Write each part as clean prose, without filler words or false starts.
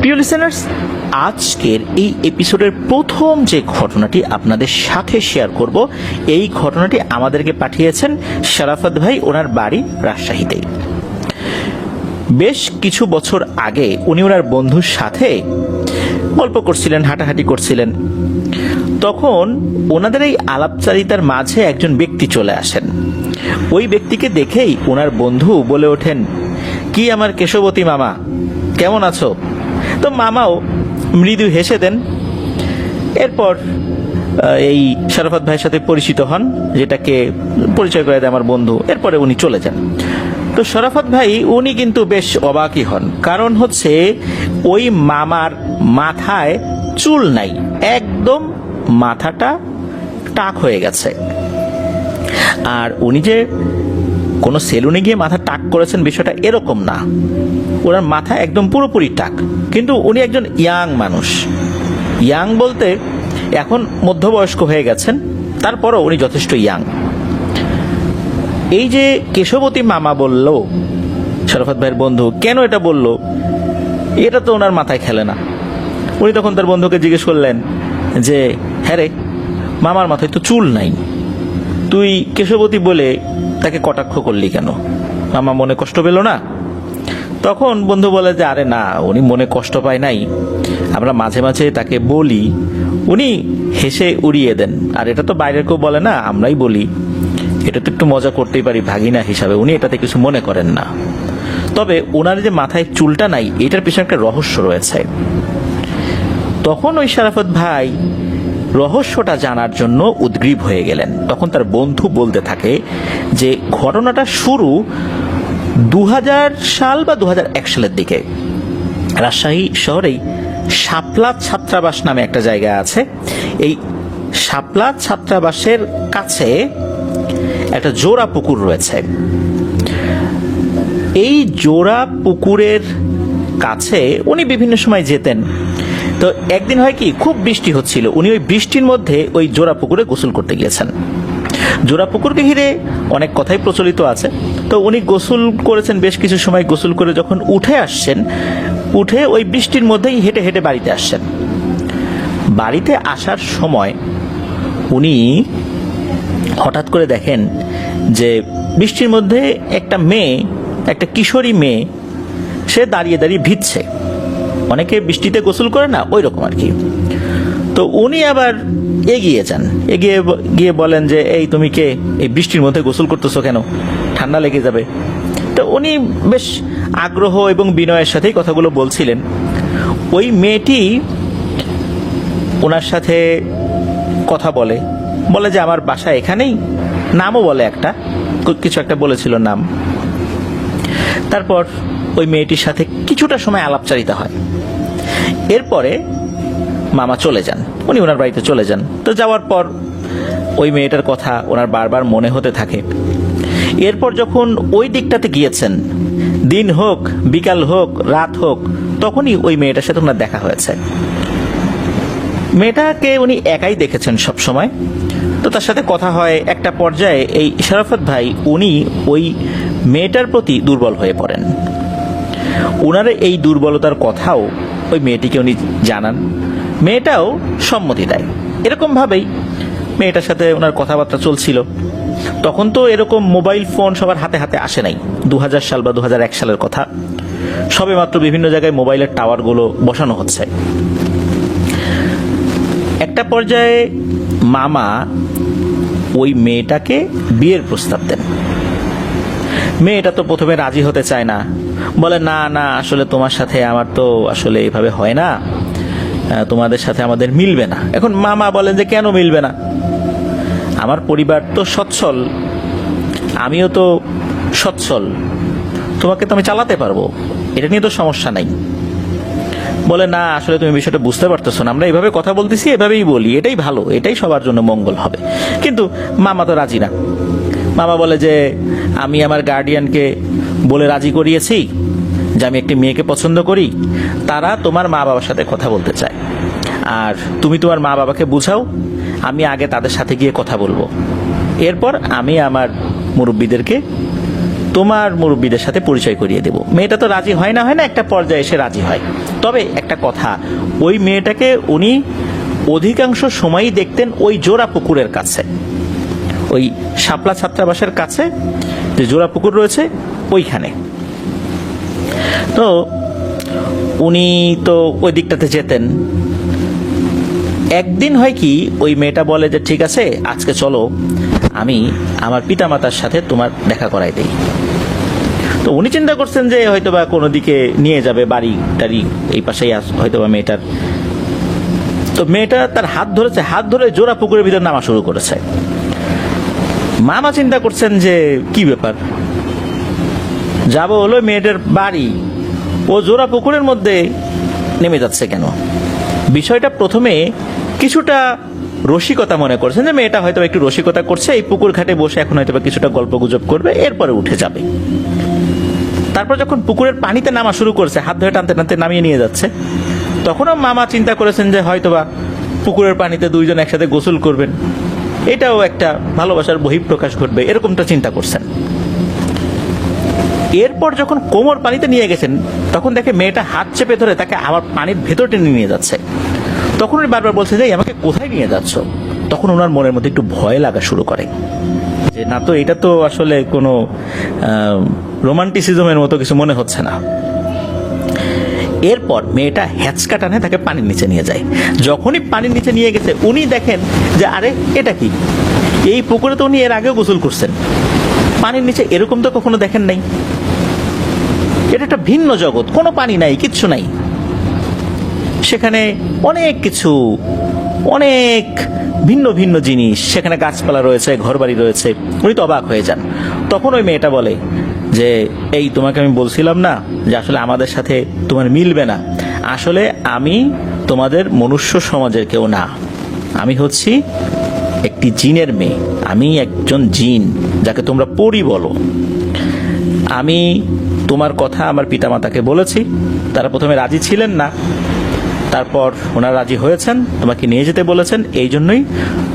প্রিয় লিসেনার্স, আজকের এই এপিসোডের প্রথম যে ঘটনাটি আপনাদের সাথে শেয়ার করব, এই ঘটনাটি আমাদেরকে পাঠিয়েছেন শরাফত ভাই, ওনার বাড়ি রাজশাহীতে। বেশ কিছু বছর আগে উনি ওনার বন্ধুর সাথে গল্প করছিলেন, হাঁটাহাঁটি করছিলেন। তখন ওনাদের এই আলাপচারিতার মাঝে একজন ব্যক্তি চলে আসেন। ওই ব্যক্তিকে দেখেই ওনার বন্ধু বলে ওঠেন, কি আমার কেশবতী মামা, কেমন আছো? তো মামাও মৃদু হেসে দেন। এরপর এই শরাফত ভাইয়ের সাথে পরিচিত হন, যেটাকে পরিচয় করে দেয় আমার বন্ধু। এরপরে উনি চলে যান। তো শরাফত ভাই উনি কিন্তু বেশ অবাকই হন, কারণ হচ্ছে ওই মামার মাথায় চুল নাই, একদম মাথাটা টাক হয়ে গেছে। আর উনি যে কোনো সেলুনে গিয়ে মাথা টাক করেছেন বিষয়টা এরকম না, ওনার মাথা একদম পুরোপুরি টাক। কিন্তু উনি একজন ইয়াং মানুষ, ইয়াং বলতে এখন মধ্যবয়স্ক হয়ে গেছেন, তারপরও উনি যথেষ্ট ইয়াং। এই যে কেশবতী মামা বলল, শরাফত ভাইয়ের বন্ধু কেন এটা বলল, এটা তো ওনার মাথায় খেলে না। উনি তখন তার বন্ধুকে জিজ্ঞেস করলেন যে, হ্যাঁ রে, মামার মাথায় তো চুল নাই, তুই কেশবতী বলে তাকে কটাক্ষ করলি কেন? মামা মনে কষ্ট পেল না? তখন বন্ধু বলে যে, আরে না, উনি মনে কষ্ট পায় নাই, আমরা মাঝে মাঝে তাকে বলি, উনি হেসে উড়িয়ে দেন। আর এটা তো বাইরের কেউ বলে না, আমরাই বলি, এটা তো একটু মজা করতেই পারি ভাগিনা হিসাবে, উনি এটাতে কিছু মনে করেন না। তবে ওনার যে মাথায় চুলটা নাই, এটার পিছনে একটা রহস্য রয়েছে। তখন ওই শরাফত ভাই রহস্যটা জানার জন্য উদ্গ্রীব হয়ে গেলেন। তখন তার বন্ধু বলতে থাকে যে ঘটনাটা শুরু 2000 সাল বা 2001 সালের দিকে। রাজশাহী শহরেই শাপলা ছাত্রাবাস নামে একটা জায়গা আছে। এই শাপলা ছাত্রাবাসের কাছে একটা জোড়া পুকুর রয়েছে। এই জোড়া পুকুরের কাছে উনি বিভিন্ন সময় যেতেন। তো একদিন হয় কি, খুব বৃষ্টি হচ্ছিল, উনি ওই বৃষ্টির মধ্যে ওই জোড়া পুকুরে গোসল করতে গিয়েছেন। জোড়া পুকুরকে ঘিরে অনেক কথাই প্রচলিত আছে। তো উনি গোসল করেছেন, বেশ কিছু সময় গোসল করে যখন উঠে আসছেন, উঠে ওই বৃষ্টির মধ্যেই হেঁটে হেঁটে বাড়িতে আসছেন। বাড়িতে আসার সময় উনি হঠাৎ করে দেখেন যে বৃষ্টির মধ্যে একটা মেয়ে, একটা কিশোরী মেয়ে, সে দাঁড়িয়ে দাঁড়িয়ে ভিজছে। অনেকে বৃষ্টিতে গোসল করে না, ওই রকম আর কি। তো উনি আবার এগিয়ে যান, এগিয়ে গিয়ে বলেন যে, এই তুমি কে, এই বৃষ্টির মধ্যে গোসল করতেছো কেন, ঠান্ডা লেগে যাবে। তো উনি বেশ আগ্রহ এবং বিনয়ের সাথেই কথাগুলো বলছিলেন। ওই মেয়েটি ওনার সাথে কথা বলে যে আমার বাসা এখানেই, নামও বলে, একটা কিছু একটা বলেছিল নাম। তারপর ওই মেয়েটির সাথে কিছুটা সময় আলাপচারিতা হয়। এরপরে মামা চলে যান, উনি ওনার বাড়িতে চলে যান। তো যাওয়ার পর ওই মেয়েটার কথা ওনার বারবার মনে হতে থাকে। এরপর যখন ওই দিকটাতে গিয়েছেন, দিন হোক, বিকাল হোক, রাত হোক, তখনই ওই মেয়েটার সাথে ওনার দেখা হয়েছে। মেয়েটাকে উনি একাই দেখেছেন সব সময়। তো তার সাথে কথা হয়। একটা পর্যায়ে এই শরাফত ভাই উনি ওই মেয়েটার প্রতি দুর্বল হয়ে পড়েন। ওনার এই দুর্বলতার কথাও ওই মেয়েটিকে উনি জানান। মেয়েটাও সম্মতি দেয়। এরকম ভাবেই মেয়েটার সাথে ওনার কথাবার্তা চলছিল। তখন তো এরকম মোবাইল ফোন সবার হাতে হাতে আসে নাই, 2000 সাল বা 2001 সালের কথা। সবে মাত্র বিভিন্ন জায়গায় মোবাইলের টাওয়ারগুলো বসানো হচ্ছে। একটা পর্যায়ে মামা ওই মেয়েটাকে বিয়ের প্রস্তাব দেন। মেয়েটা তো প্রথমে রাজি হতে চায় না, বলে না না, আসলে তোমার সাথে আমার তো আসলে এভাবে হয় না, তোমাদের সাথে আমাদের মিলবে না। এখন মামা বলেন যে কেন মিলবে না, আমার পরিবার তো সচ্ছল, আমিও তো সচ্ছল, তোমাকে তো আমি চালাতে পারবো, এটা নিয়ে তো সমস্যা নাই। বলে না, আসলে তুমি বিষয়টা বুঝতে পারতেছো না, আমরা এইভাবে কথা বলতেছি, এভাবেই বলি, এটাই ভালো, এটাই সবার জন্য মঙ্গল হবে। কিন্তু মামা তো রাজি না। মামা বলে যে আমি আমার গার্ডিয়ানকে বলে রাজি করিয়েছি যে আমি একটি মেয়েকে পছন্দ করি, তারা তোমার মা বাবার সাথে কথা বলতে চায়, আর তুমি তোমার মা বাবাকে বুঝাও, আমি আগে তাদের সাথে গিয়ে কথা বলবো, এরপর আমি আমার মুরব্বীদেরকে তোমার মুরব্বীদের সাথে পরিচয় করিয়ে দেব। মেয়েটা তো রাজি হয় না, একটা পর্যায়ে এসে রাজি হয়। তবে একটা কথা, ওই মেয়েটাকে উনি অধিকাংশ সময়ই দেখতেন ওই জোড়া পুকুরের কাছে, ওই শাপলা ছাত্রাবাসের কাছে যে জোড়া পুকুর রয়েছে ওইখানে। তো উনি তো ওই দিকটাতে যেতেন। একদিন হয় কি, ওই মেয়েটা বলে যে ঠিক আছে আজকে চলো আমি আমার পিতামাতার সাথে তোমার দেখা করাই দেই। তো উনি চিন্তা করছেন যে হয়তোবা কোনো দিকে নিয়ে যাবে, বাড়ি টাড়ি এই পাশেই হয়তোবা মেয়েটার। তো মেয়েটা তার হাত ধরেছে, হাত ধরে জোড়া পুকুরের ভিতর নামা শুরু করেছে। মামা চিন্তা করছেন যে কি ব্যাপার, যাবো হলো মেয়েটার বাড়ি, ও জোড়া পুকুরের মধ্যে নেমে যাচ্ছে কেন? বিষয়টা প্রথমে কিছুটা রসিকতা মনে করছেন, যে মেয়েটা হয়তো একটু রসিকতা করছে, এই পুকুর ঘাটে বসে এখন হয়তো কিছুটা গল্প গুজব করবে, এরপরে উঠে যাবে। তারপর যখন পুকুরের পানিতে নামা শুরু করছে, হাত ধরে টানতে টানতে নামিয়ে নিয়ে যাচ্ছে, তখনও মামা চিন্তা করেছেন যে হয়তোবা পুকুরের পানিতে দুইজন একসাথে গোসল করবেন, এটাও একটা ভালোবাসার বহিঃপ্রকাশ ঘটবে, এরকমটা চিন্তা করছেন। এরপর যখন কোমর পানিতে নিয়ে গেছেন, তখন দেখে মেয়েটা হাত চেপে ধরে তাকে আবার পানির ভেতর টেনে নিয়ে যাচ্ছে। তখন উনি বারবার বলছে যে আমাকে কোথায় নিয়ে যাচ্ছ? তখন ওনার মনের মধ্যে একটু ভয় লাগা শুরু করে, যে না তো এটা তো আসলে কোনো রোমান্টিসিজমের মতো কিছু মনে হচ্ছে না। এরপর মেয়েটা হ্যাঁচকা টানে তাকে পানির নিচে নিয়ে যায়। যখনই পানির নিচে নিয়ে গেছে, উনি দেখেন যে আরে এটা কি, এই পুকুরে তো উনি এর আগেও গোসল করছেন, পানির নিচে এরকম তো কখনো দেখেন নাই। এটা একটা ভিন্ন জগৎ, কোনো পানি নাই, কিচ্ছু নাই, সেখানে অনেক কিছু, অনেক ভিন্ন ভিন্ন জিনিস, সেখানে গাছপালা রয়েছে, ঘরবাড়ি রয়েছে। উনি তো অবাক হয়ে যান। তখন ওই মেয়েটা বলে যে এই তোমাকে আমি বলছিলাম না যে আসলে আমাদের সাথে তোমার মিলবে না, আসলে আমি তোমাদের মনুষ্য সমাজের কেউ না, আমি হচ্ছি একটি জিনের মেয়ে, আমি একজন জিন, যাকে তোমরা পরী বলো। আমি তোমার কথা আমার পিতামাতাকে বলেছি, তারা প্রথমে রাজি ছিলেন না, তারপর ওনারা রাজি হয়েছেন, তোমাকে নিয়ে যেতে বলেছেন, এই জন্যই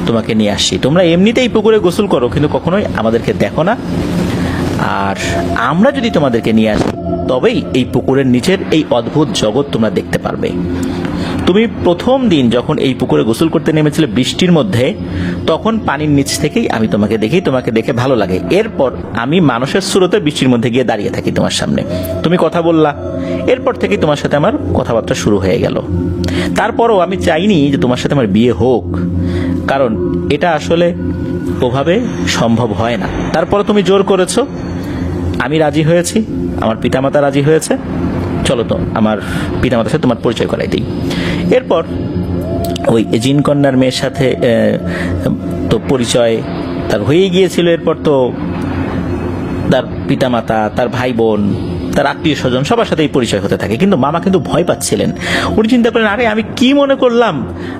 তোমাকে নিয়ে আসছি। তোমরা এমনিতেই পুকুরে গোসল করো, কিন্তু কখনোই আমাদেরকে দেখো না, আর আমরা যদি তোমাদেরকে নিয়ে আসি তবেই এই পুকুরের নিচের এই অদ্ভুত জগৎ তোমরা দেখতে পারবে। তুমি প্রথম দিন যখন এই পুকুরে গোসল করতে নেমেছিলে বৃষ্টির মধ্যে, তখন পানির নিচ থেকেই আমি তোমাকে দেখি, তোমাকে দেখে ভালো লাগে। এরপর আমি মানুষের স্রোতে বৃষ্টির মধ্যে গিয়ে দাঁড়িয়ে থাকি তোমার সামনে, তুমি কথা বললা, এরপর থেকেই তোমার সাথে আমার কথাবার্তা শুরু হয়ে গেল। তারপরও আমি চাইনি যে তোমার সাথে আমার বিয়ে হোক, কারণ এটা আসলে ওভাবে সম্ভব হয় না। তারপরে তুমি জোর করেছো, আমি রাজি হয়েছি, আমার পিতামাতা রাজি হয়েছে, চলো তো আমার পিতামাতার সাথে তোমার পরিচয় করাই দিই। এরপর ওই জিন কন্যার মেয়ের সাথে তো পরিচয় তার হয়েই গিয়েছিল। এরপর তো তার পিতামাতা, তার ভাই বোন, তার আত্মীয় স্বজন সবার সাথেই পরিচয় হতে থাকে। কিন্তু মামা কিন্তু ভয় পাচ্ছিলেন। উনি চিন্তা করলেন, আরে আমি কি মনে করলাম,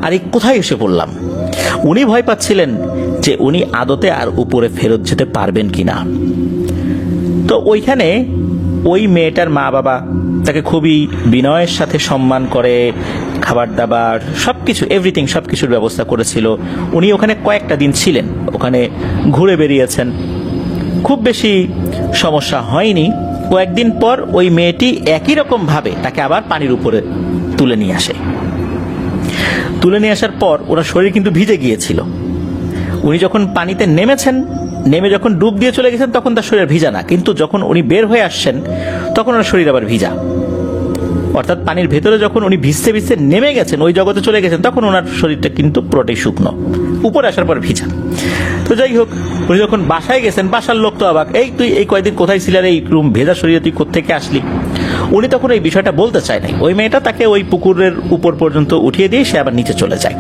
আর এই কোথায় এসে পড়লাম। উনি ভয় পাচ্ছিলেন যে উনি আদতে আর উপরে ফেরত যেতে পারবেন কিনা। তো ওইখানে ওই মেয়েটার মা বাবা তাকে খুবই বিনয়ের সাথে সম্মান করে, খাবার দাবার সবকিছু, এভরিথিং, সবকিছুর ব্যবস্থা করেছিল। উনি ওখানে কয়েকটা দিন ছিলেন, ওখানে ঘুরে বেরিয়েছেন, খুব বেশি সমস্যা হয়নি। কয়েকদিন পর ওই মেয়েটি একই রকম ভাবে তাকে আবার পানির উপরে তুলে নিয়ে আসে। তুলে নিয়ে আসার পর ওনার শরীর কিন্তু ভিজে গিয়েছিল। উনি যখন পানিতে নেমেছেন, নেমে যখন ডুব দিয়ে চলে গেছেন, তখন তার শরীর ভিজা না, কিন্তু যখন উনি বের হয়ে আসছেন তখন ওনার শরীর আবার ভিজা। অর্থাৎ পানির ভেতরে যখন উনি ভিজতে ভিজতে নেমে গেছেন, ওই জগতে চলে গেছেন, তখন ওনার শরীরটা কিন্তু পুরোটাই শুকনো, উপরে আসার পর ভিজা। তো যাই হোক, উনি যখন বাসায় গেছেন, বাসার লোক তো অবাক, এই তুই এই কয়েকদিন কোথায় ছিলি, আর এই রুম ভেজা শরীরে তুই কোত্থেকে আসলি। উনি তখন এই বিষয়টা বলতে চায় নাই। ওই মেয়েটা তাকে ওই পুকুরের উপর পর্যন্ত উঠিয়ে দিয়ে সে আবার নিচে চলে যায়।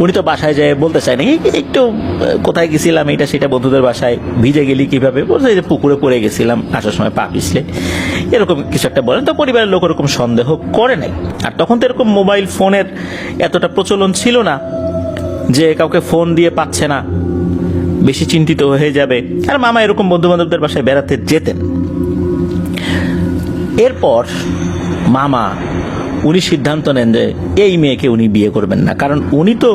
উনি তো বাসায় যায় বলতে চায় না, একটু কোথায় গেছিলাম এটা সেটা, বন্ধুদের বাসায়, ভিজে গেলি কিভাবে, বলছে যে পুকুরে পড়ে গেছিলাম, আসার সময় পা পিছলে, এরকম কিছু একটা বলেন। তো পরিবারের লোক এরকম সন্দেহ করে নাই। আর তখন তো এরকম মোবাইল ফোনের এতটা প্রচলন ছিল না যে কাউকে ফোন দিয়ে পাচ্ছে না, বেশি চিন্তিত হয়ে যাবে। আর মামা এরকম বন্ধু বান্ধবদের বাসায় বেড়াতে যেতেন। এরপর মামা উনি সিদ্ধান্ত নেন যে এই মেয়েকে উনি বিয়ে করবেন না, কারণ উনি তো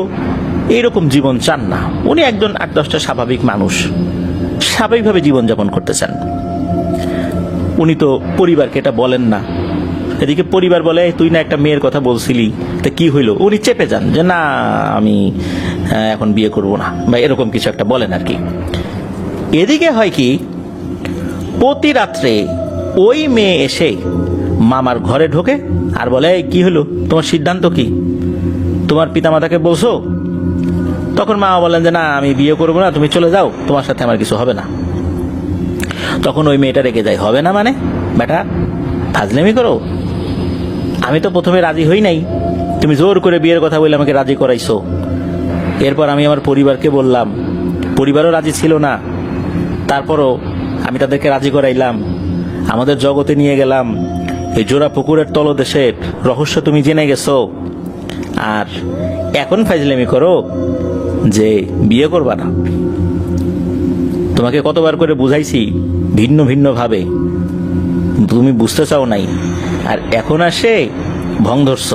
এইরকম জীবন চান না। উনি একজন 8-10টা স্বাভাবিক মানুষ, স্বাভাবিকভাবে জীবনযাপন করতে চান। উনি তো পরিবারকে এটা বলেন না, এদিকে পরিবার বলে, তুই না একটা মেয়ের কথা বলছিলি, তা কি হইলো? উনি চেপে যান যে না আমি এখন বিয়ে করব না, বা এরকম কিছু একটা বলেন আর কি। এদিকে হয় কি, প্রতি রাত্রে ওই মেয়ে এসে মামার ঘরে ঢোকে আর বলে, কি হলো, তোমার সিদ্ধান্ত কি, তোমার পিতামাতাকে বলছো? তখন মা বলেন যে না আমি বিয়ে করবো না, তুমি চলে যাও, তোমার সাথে আমার কিছু হবে না। তখন ওই মেয়েটা রেগে যায়, হবে না মানে বেটা ফাজলামি করো, আমি তো প্রথমে রাজি হই নাই, তুমি জোর করে বিয়ের কথা বলে আমাকে রাজি করাইছো। এরপর আমি আমার পরিবারকে বললাম, পরিবারও রাজি ছিল না, তারপরও আমি তাদেরকে রাজি করাইলাম, আমাদের জগতে নিয়ে গেলাম, এই জোড়া পুকুরের তলদেশের রহস্য তুমি জেনে গেছো, আর এখন ফাজলামি করো যে বিয়ে করবা না। তোমাকে কতবার করে বুঝাইছি ভিন্ন ভিন্ন ভাবে, তুমি বুঝতে চাও নাই, আর এখন আসে ভং ধরছ,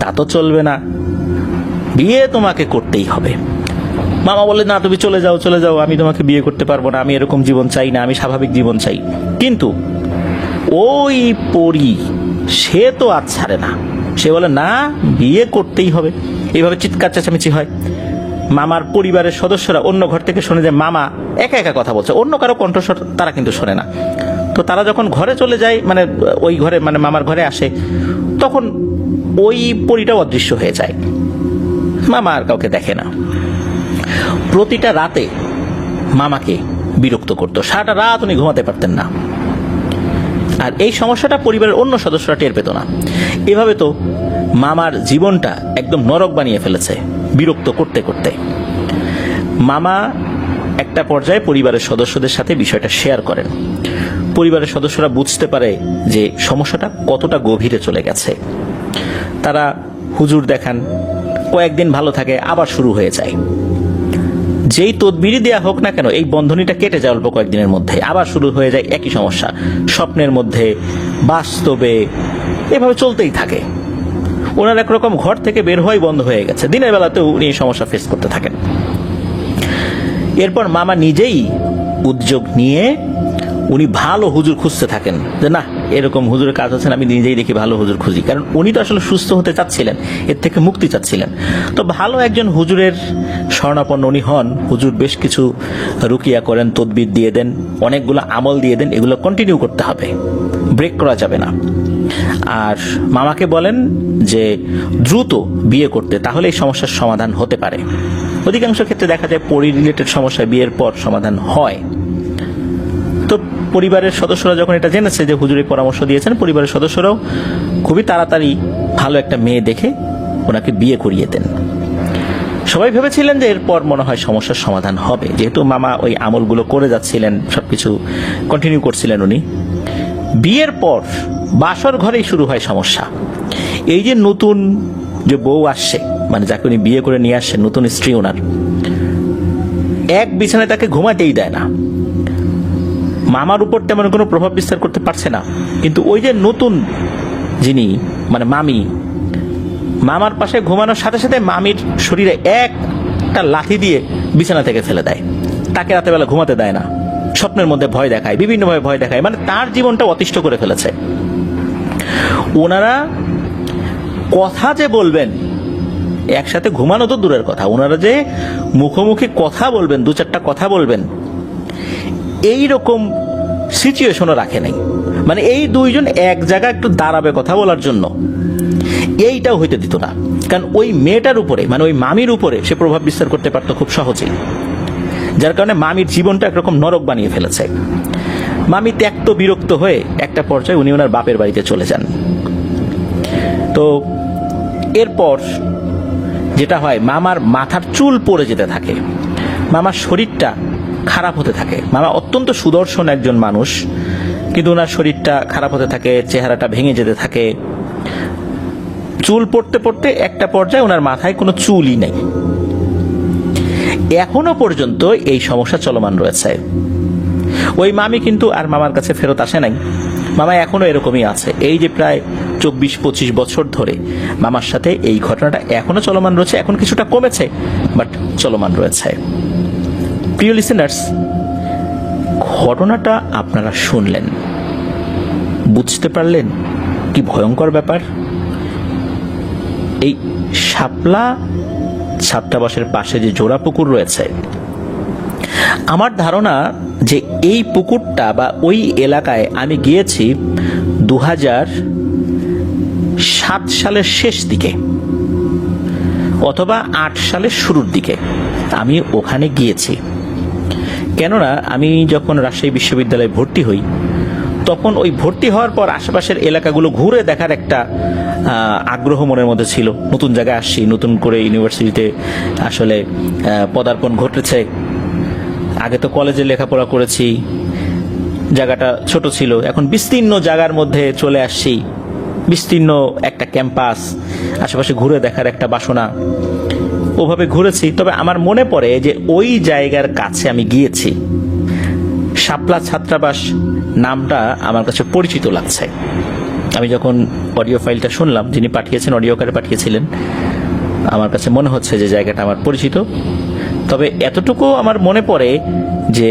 তা তো চলবে না, বিয়ে তোমাকে করতেই হবে। মামা বলে, না তুমি চলে যাও চলে যাও, আমি তোমাকে বিয়ে করতে পারবো না, আমি এরকম জীবন চাই না, আমি স্বাভাবিক জীবন চাই। কিন্তু ওই পরি সে তো আর ছাড়ে না, সে বলে না বিয়ে করতেই হবে। এইভাবে চিৎকার চেঁচামেচি হয়। মামার পরিবারের সদস্যরা অন্য ঘর থেকে শোনে যে মামা একা একা কথা বলছে, অন্য কারো কণ্ঠস্বর তারা কিন্তু শোনে না। তো তারা যখন ঘরে চলে যায়, মানে ওই ঘরে মানে মামার ঘরে আসে, তখন ওই পরিটাও অদৃশ্য হয়ে যায়, মামা আর কাউকে দেখে না। প্রতিটা রাতে মামাকে বিরক্ত করতো, সারাটা রাত উনি ঘুমাতে পারতেন না। আর এই সমস্যাটা পরিবারের অন্য সদস্যরা টের পেত না। এভাবে তো মামার জীবনটা একদম নরক বানিয়ে ফেলেছে বিরক্ত করতে করতে। মামা একটা পর্যায়ে পরিবারের সদস্যদের সাথে বিষয়টা শেয়ার করেন। পরিবারের সদস্যরা বুঝতে পারে যে সমস্যাটা কতটা গভীরে চলে গেছে। তারা হুজুর দেখান, কয়েকদিন ভালো থাকে, আবার শুরু হয়ে যায়। যেই তদবিরই দেয়া হোক না কেন, এই বন্ধনীটা কেটে যায় অল্প কয়েকদিনের মধ্যে, আবার শুরু হয়ে যায় একই সমস্যা, স্বপ্নের মধ্যে, বাস্তবে, এভাবে চলতেই থাকে। ওনার একরকম ঘর থেকে বের হওয়াই বন্ধ হয়ে গেছে, দিনের বেলাতেও উনি এই সমস্যা ফেস করতে থাকেন। এরপর মামা নিজেই উদ্যোগ নিয়ে উনি ভালো হুজুর খুঁজতে থাকেন, যে না এরকম হুজুরের কাজ হচ্ছে না, আমি নিজেই দেখি ভালো হুজুর খুঁজি। কারণ উনি তো আসলে সুস্থ হতে চাচ্ছিলেন, এর থেকে মুক্তি চাচ্ছিলেন। তো ভালো একজন হুজুরের শরণাপন্ন উনি হন। হুজুর বেশ কিছু রুকিয়া করেন, তদবির দিয়ে দেন, অনেকগুলো আমল দিয়ে দেন, এগুলো কন্টিনিউ করতে হবে, ব্রেক করা যাবে না। আর মামাকে বলেন যে দ্রুত বিয়ে করতে, তাহলে এই সমস্যার সমাধান হতে পারে। অধিকাংশ ক্ষেত্রে দেখা যায় পরি রিলেটেড সমস্যা বিয়ের পর সমাধান হয়। তো পরিবারের সদস্যরা যখন এটা জেনেছে যে হুজুরের পরামর্শ দিয়েছেন, পরিবারের সদস্যরাও খুবই তাড়াতাড়ি ভালো একটা মেয়ে দেখে ওনাকে বিয়ে করিয়ে দেন। সবাই ভেবেছিলেন যে এরপর মনে হয় সমস্যার সমাধান হবে, যেহেতু মামা ওই আমলগুলো করে যাচ্ছিলেন, সবকিছু কন্টিনিউ করছিলেন উনি। বিয়ের পর বাসর ঘরেই শুরু হয় সমস্যা। এই যে নতুন যে বউ আসছে, মানে যাকে উনি বিয়ে করে নিয়ে আসছেন, নতুন স্ত্রী ওনার, এক বিছানায় তাকে ঘুমাতেই দেয় না। মামার উপর তেমন কোনো প্রভাব বিস্তার করতে পারছে না, কিন্তু ওই যে নতুন যিনি মানে মামি, মামার পাশে ঘুমানোর সাথে সাথে মামির শরীরে একটা লাথি দিয়ে বিছানা থেকে ফেলে দেয়, তাকে রাতেবেলা ঘুমাতে দেয় না, স্বপ্নের মধ্যে ভয় দেখায়, বিভিন্নভাবে ভয় দেখায়, মানে তার জীবনটা অতিষ্ঠ করে ফেলেছে। ওনারা কথা যে বলবেন, একসাথে ঘুমানো তো দূরের কথা, ওনারা যে মুখোমুখি কথা বলবেন, দু চারটা কথা বলবেন, এই রকম সিচুয়েশনও রাখে নাই। মানে এই দুইজন এক জায়গায় একটু দাঁড়াবে কথা বলার জন্য, এইটাও হইতে দিত না। কারণ ওই মেয়েটার উপরে, মানে ওই মামির উপরে সে প্রভাব বিস্তার করতে পারতো খুব সহজেই, যার কারণে মামির জীবনটা একরকম নরক বানিয়ে ফেলেছে। মামি ত্যক্ত বিরক্ত হয়ে একটা পর্যায়ে উনি ওনার বাপের বাড়িতে চলে যান। তো এরপর যেটা হয়, মামার মাথার চুল পড়ে যেতে থাকে, মামার শরীরটা খারাপ হতে থাকে। মামা অত্যন্ত সুদর্শন একজন মানুষ, কিন্তু ওনার শরীরটা খারাপ হতে থাকে, চেহারাটা ভেঙে যেতে থাকে। চুল পড়তে পড়তে একটা পর্যায়ে ওনার মাথায় কোনো চুলই নেই। এখনো পর্যন্ত এই সমস্যা চলমান রয়েছে। ওই মামি কিন্তু আর মামার কাছে ফেরত আসে নাই, মামা এখনো এরকমই আছে। এই যে প্রায় 24-25 বছর ধরে মামার সাথে এই ঘটনাটা এখনো চলমান রয়েছে। এখন কিছুটা কমেছে, বাট চলমান রয়েছে। প্রিয় লিসেনার্স, ঘটনাটা আপনারা শুনলেন, বুঝতে পারলেন কি ভয়ঙ্কর ব্যাপার! এই শাপলা ছাত্রাবাসের পাশে যে জোড়া পুকুর রয়েছে, আমার ধারণা যে এই পুকুরটা বা ওই এলাকায় আমি গিয়েছি 2007 সালের শেষ দিকে অথবা 8 সালের শুরুর দিকে আমি ওখানে গিয়েছি। কেননা আমি যখন রাজশাহী বিশ্ববিদ্যালয়ে ভর্তি হই, তখন ওই ভর্তি হওয়ার পর আশেপাশের এলাকাগুলো ঘুরে দেখার একটা আগ্রহ মনের মধ্যে ছিল। নতুন জায়গায় আসছি, নতুন করে ইউনিভার্সিটিতে আসলে পদার্পণ ঘটেছে। আগে তো কলেজে লেখাপড়া করেছি, জায়গাটা ছোট ছিল, এখন বিস্তীর্ণ জায়গার মধ্যে চলে আসছি, বিস্তীর্ণ একটা ক্যাম্পাস, আশেপাশে ঘুরে দেখার একটা বাসনা, ওভাবে ঘুরেছি। তবে আমার মনে পড়ে যে ওই জায়গার কাছে আমি গিয়েছি, শাপলা ছাত্রাবাস নামটা আমার কাছে পরিচিত লাগছে। আমি যখন অডিও ফাইলটা শুনলাম, যিনি পাঠিয়েছেন অডিও আকারে পাঠিয়েছিলেন, আমার কাছে মনে হচ্ছে যে জায়গাটা আমার পরিচিত। তবে এতটুকু আমার মনে পড়ে যে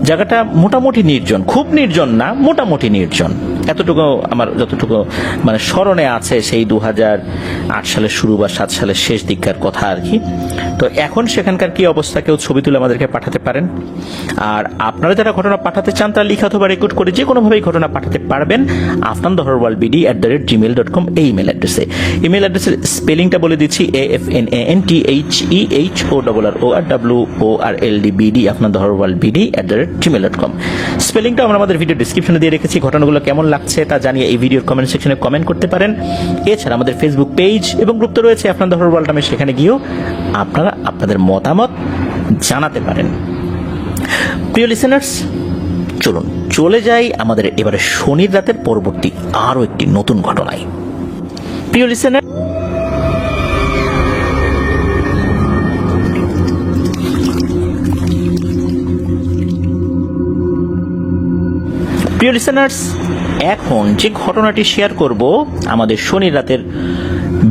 জায়গাটা মোটামুটি নির্জন, খুব নির্জন না, মোটামুটি নির্জন। এতটুকু আমার যতটুকু মানে স্মরণে আছে সেই 2008 সালের শুরু বা 7 সালের শেষ দিককার কথা আর কি। তো এখন সেখানকার কি অবস্থা, কেউ ছবি তুলে আমাদেরকে পাঠাতে পারেন। আর আপনারা যারা ঘটনা পাঠাতে চান তারা লিখে অথবা রেকর্ড করে যে কোনোভাবেই ঘটনা পাঠাতে পারবেন afnandaharwalbd@gmail.com এই ইমেল অ্যাড্রেসে। ইমেল অ্যাড্রেসের স্পেলিংটা বলে দিচ্ছি, AFNANTHEHORRORWORLDBD afnandaharwalbd@gmail.com। স্পেলিংটা আমরা আমাদের ভিডিও ডিসক্রিপশনে দিয়ে রেখেছি। ঘটনাগুলো কেমন লাগছে তা জানিয়ে এই ভিডিওর কমেন্ট সেকশনে কমেন্ট করতে পারেন। এছাড়া আমাদের ফেসবুক পেজ এবং গ্রুপ তো রয়েছে আপনার দহর ওয়ার্ল্ড নামে, সেখানে গিয়েও আপনারা আপনাদের মতামত জানাতে পারেন। প্রিয় লিসেনার্স, চলুন চলে যাই আমাদের এবারে শনির রাতের পরবর্তী আরো একটি নতুন ঘটনায়। প্রিয় লিসেনার, প্রিয় লিসেনার্স, এখন যে ঘটনাটি শেয়ার করব আমাদের শনির রাতের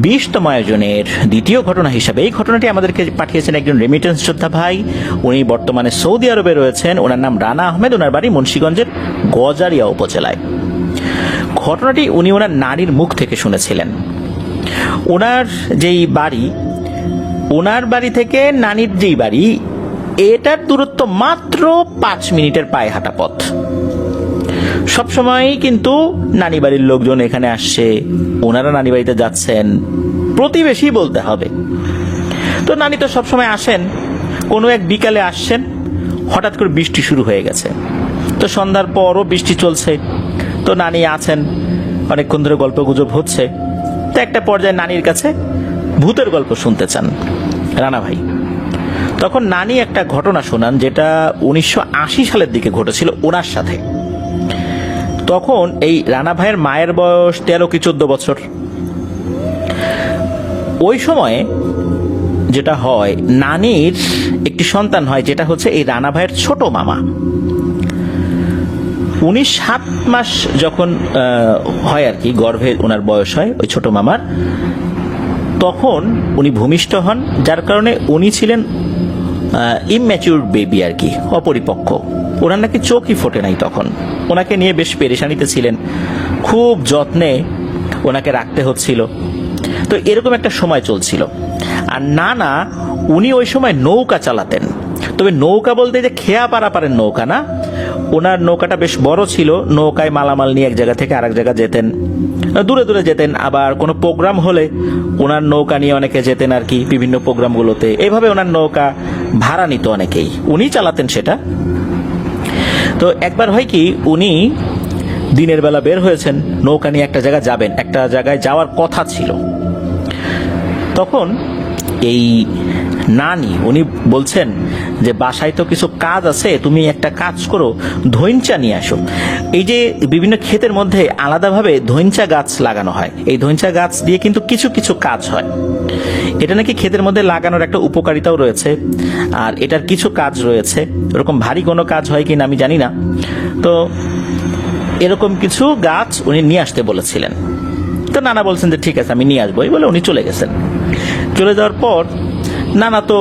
20তম আয়োজনের দ্বিতীয় ঘটনা হিসাবে। এই ঘটনাটি আমাদেরকে পাঠিয়েছেন একজন রেমিটেন্স যোদ্ধা ভাই। উনি বর্তমানে সৌদি আরবে রয়েছেন। ওনার নাম রানা আহমেদ, ওনার বাড়ি মুন্সিগঞ্জের গজারিয়া উপজেলায়। ঘটনাটি উনি ওনার নারীর মুখ থেকে শুনেছিলেন। ওনার যেই বাড়ি, ওনার বাড়ি থেকে নানির যেই বাড়ি, এটার দূরত্ব মাত্র 5 মিনিটের পায়ে হাঁটা পথ। সবসময় কিন্তু নানি বাড়ির লোকজন এখানে আসছে, ওনারা নানি বাড়িতে যাচ্ছেন, প্রতিবেশী বলতে হবে। তো নানি তো সবসময় আসেন। কোনো এক বিকালে আসছেন, হঠাৎ করে বৃষ্টি শুরু হয়ে গেছে। তো সন্ধ্যার পরও বৃষ্টি চলছে। তো নানি আছেন, অনেকক্ষণ ধরে গল্প গুজব হচ্ছে। তো একটা পর্যায়ে নানির কাছে ভূতের গল্প শুনতে চান রানা ভাই। তখন নানি একটা ঘটনা শোনান, যেটা 1980 সালের দিকে ঘটেছিল ওনার সাথে। তখন এই রানা ভাইয়ের মায়ের বয়স 13 কি 14 বছর। ওই সময়ে যেটা হয়, নানির একটি সন্তান হয়, যেটা হচ্ছে এই রানা ভাইয়ের ছোট মামা। উনি 7 মাস যখন হয় আর কি, গর্ভে ওনার বয়স হয় ওই ছোট মামার, তখন উনি ভূমিষ্ঠ হন। যার কারণে উনি ছিলেন ইমম্যাচিউর বেবি আর কি, অপরিপক্ক। ওনার নাকি চোখই ফোটে নাই তখন। ওনাকে নিয়ে বেশ পেরেশানিতে ছিলেন, খুব যত্নে ওনাকে রাখতে হচ্ছিল। তো এরকম একটা সময় চলছিল। আর নানা উনি ওই সময় নৌকা চালাতেন। তবে নৌকা বলতে যে খেয়া পারাপারের নৌকা না, ওনার নৌকাটা বেশ বড় ছিল। নৌকায় মালামাল নিয়ে এক জায়গা থেকে আরেক জায়গা যেতেন, দূরে দূরে যেতেন। আবার কোনো প্রোগ্রাম হলে ওনার নৌকা নিয়ে অনেকে যেতেন আর কি, বিভিন্ন প্রোগ্রামগুলোতে। এইভাবে ওনার নৌকা ভাড়া নিত অনেকেই, উনি চালাতেন সেটা। তো একবার হয় কি, উনি দিনের বেলা বের হয়েছেন, নৌকা নিয়ে একটা জায়গায় যাবেন, একটা জায়গায় যাওয়ার কথা ছিল। তখন এই নানি উনি বলছেন যে বাসায় তো কিছু কাজ আছে, তুমি একটা কাজ করো, ধইঞ্চা নিয়ে আসো। এই যে বিভিন্ন ক্ষেতের মধ্যে আলাদাভাবে ধইঞ্চা গাছ লাগানো হয়, এই ধইঞ্চা গাছ দিয়ে কিন্তু কিছু কিছু কাজ হয়। এটা নাকি ক্ষেতের মধ্যে লাগানোর একটা উপকারিতাও রয়েছে, আর এটার কিছু কাজ রয়েছে। এরকম ভারী কোনো কাজ হয় কিনা আমি জানি না। তো এরকম কিছু গাছ উনি নিয়ে আসতে বলেছিলেন। তো নানা বলছেন যে ঠিক আছে, আমি নিয়ে আসবো, এই বলে উনি চলে গেছেন। চলে যাওয়ার পর নানা তো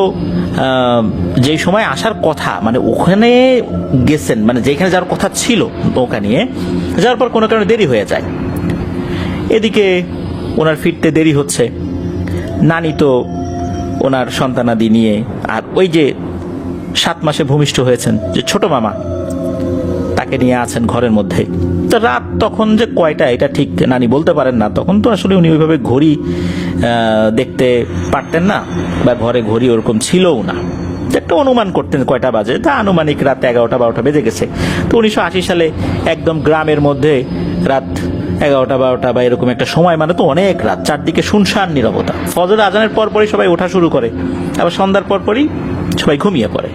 যেই সময় আসার কথা, মানে ওখানে গেছেন, মানে যেখানে যাওয়ার কথা ছিল নৌকা নিয়ে, যাওয়ার পর কোনো কারণে দেরি হয়ে যায়। এদিকে ওনার ফিরতে দেরি হচ্ছে। নানি তো ওনার সন্তানাদি নিয়ে, আর ওই যে 7 মাসে ভূমিষ্ঠ হয়েছেন যে ছোট মামা, তাকে নিয়ে আছেন ঘরের মধ্যে। তো রাত তখন যে কয়টা এটা ঠিক নানি বলতে পারেন না, তখন তো আসলে উনি ওইভাবে ঘড়ি দেখতে পারতেন না, বা ঘরে ঘড়ি ওরকম ছিলও না। একটা অনুমান করতেন কয়টা বাজে, তা আনুমানিক রাত 11টা-12টা বেজে গেছে। তো 1980 সালে একদম গ্রামের মধ্যে রাত 11টা-12টা বা এরকম একটা সময়, মানে তো অনেক রাত, চারদিকে শুনশান নীরবতা। ফজর আজানের পরপরই সবাই ওঠা শুরু করে, আবার সন্ধ্যার পরপরই সবাই ঘুমিয়ে পড়ে।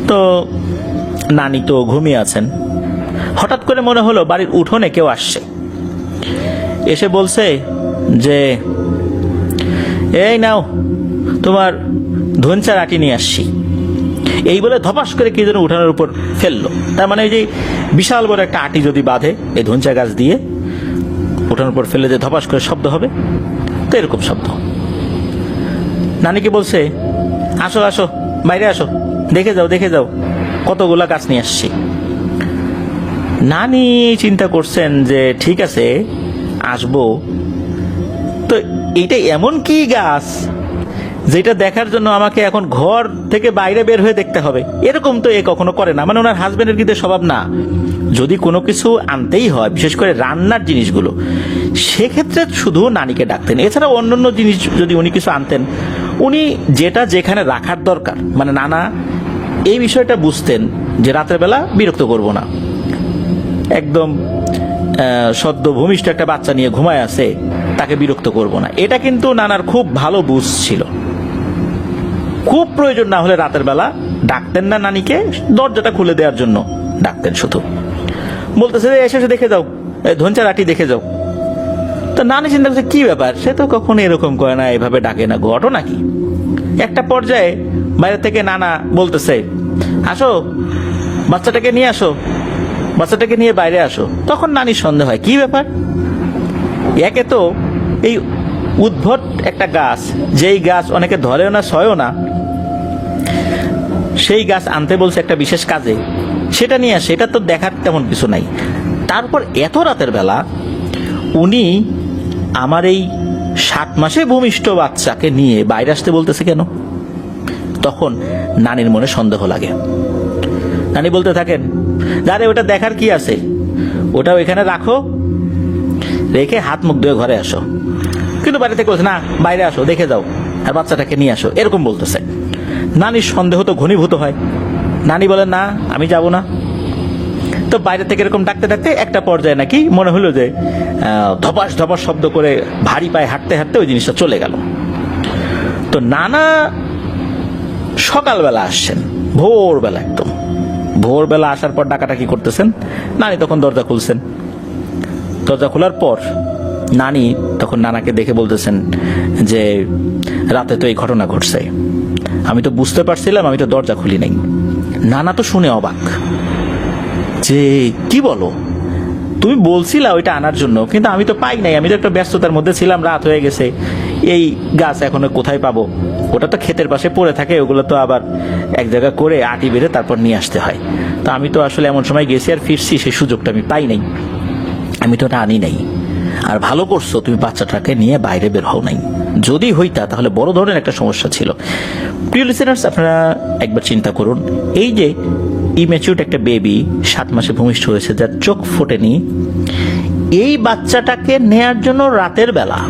তো নানি তো ঘুমিয়ে আছেন। হঠাৎ করে মনে হলো বাড়ির উঠোনে কেউ আসছে, এসে বলছে যে এই নাও তোমার ধনচার আটি নিয়ে আসছি। এই বলে ধপাস করে কি যেন উঠানের উপর ফেললো। তার মানে এই যে বিশাল বড় একটা আটি যদি বাঁধে এই ধনচা গাছ দিয়ে, উঠানের উপর ফেলে যে ধপাস করে শব্দ হবে, তো এরকম শব্দ। নানিকে বলছে আসো আসো, বাইরে আসো, দেখে যাও দেখে যাও, কতগুলা গাছ নিয়ে আসছি। নানি চিন্তা করছেন যে ঠিক আছে আসবো, তো এইটা এমন কি গাছ যেটা দেখার জন্য আমাকে এখন ঘর থেকে বাইরে বের হয়ে দেখতে হবে? এরকম তো এ কখনো করে না। মানে ওনার হাজবেন্ডের কিন্তু স্বভাব না। যদি কোনো কিছু আনতেই হয়, বিশেষ করে রান্নার জিনিসগুলো, সেক্ষেত্রে শুধু নানিকে ডাকতেন। এছাড়া অন্যান্য জিনিস যদি উনি কিছু আনতেন, উনি যেটা যেখানে রাখার দরকার, মানে নানা এই বিষয়টা বুঝতেন যে রাতের বেলা বিরক্ত করব না। একদম সদ্য ভূমিষ্ঠ একটা বাচ্চা নিয়ে ঘুমায় আছে, তাকে বিরক্ত করব না, এটা কিন্তু নানার খুব ভালো বুঝ ছিল। খুব প্রয়োজন না হলে রাতের বেলা ডাকতেন না নানিকে, দরজাটা খুলে দেওয়ার জন্য ডাকতেন শুধু। বলতেছে যে এসে দেখে যাও, ধনচার আটি দেখে যাও। তো নানি চিন্তা করছে কি ব্যাপার, সে তো কখনো এরকম করে না, এভাবে ডাকে না, ঘটনা কি? একটা পর্যায়ে বাইরে থেকে নানা বলতেছে আসো বাচ্চাটাকে নিয়ে আসো, বাচ্চাটাকে নিয়ে বাইরে আসো। তখন নানির সন্দেহ হয় কি ব্যাপার। একে তো এই উদ্ভট একটা গাছ, যেই গাছ অনেকে ধরেও না ছয়ও না, সেই গাছ আনতে বলছে একটা বিশেষ কাজে, সেটা নিয়ে আসে, এটা তো দেখার তেমন কিছু নাই। তারপর এত রাতের বেলা উনি আমার এই 7 মাসে ভূমিষ্ঠ বাচ্চাকে নিয়ে বাইরে আসতে বলতেছে কেন? তখন নানির মনে সন্দেহ লাগে। নানি বলতে থাকেন যারে ওটা দেখার কি আছে, ওটা ওইখানে রাখো, রেখে হাত মুখ ধুয়ে ঘরে আসো। কিন্তু বাড়ি থেকে বলছে না বাইরে আসো, দেখে যাও, আর বাচ্চাটাকে নিয়ে আসো, এরকম বলতেছে। নানির সন্দেহ তো ঘনীভূত হয়। নানি বলেন না আমি যাব না। তো বাইরে থেকে এরকম ডাকতে ডাকতে একটা পর্যায়ে নাকি মনে হলো যে ধপাস ধপাস শব্দ করে ভারী পায়ে হাঁটতে হাঁটতে ওই জিনিসটা চলে গেল। তো নানা সকালবেলা আসছেন, ভোরবেলা, একদম ভোরবেলা আসার পর ডাকাটাকি করতেছেন। নানি তখন দরজা খুলছেন। দরজা খোলার পর নানি তখন নানাকে দেখে বলতেছেন যে রাতে তো এই ঘটনা ঘটছে, আমি তো বুঝতে পারছিলাম, আমি তো দরজা খুলি নাই। নানা তো শুনে অবাক যে কি বলো, তুমি বলছিলা ওইটা আনার জন্য, কিন্তু আমি তো পাই নাই, আমি তো একটা ব্যস্ততার মধ্যে ছিলাম, রাত হয়ে গেছে, এই গাছ এখন কোথায় পাবো? ওটা তো ক্ষেতের পাশে পড়ে থাকে, ওগুলো তো আবার এক জায়গায় করে আটি বেঁধে তারপর নিয়ে আসতে হয়। তো আমি তো আসলে এমন সময় গেছি আর ফিরছি, সেই সুযোগটা আমি পাই নাই, আমি তো ওটা আনি নাই। আর ভালো করছো তুমি বাচ্চাটাকে নিয়ে বাইরে বের হও নাই, যদি হইতা তাহলে বড় ধরনের একটা সমস্যা ছিল। প্রিয় লিসেনার্স, আপনারা একবার চিন্তা করুন, এই যে ইম্যাচিউরড একটা বেবি 7 মাসে ভূমিষ্ঠ হয়েছে, যার চোখ ফোটেনি, এই বাচ্চাটাকে নেয়ার জন্য রাতের বেলা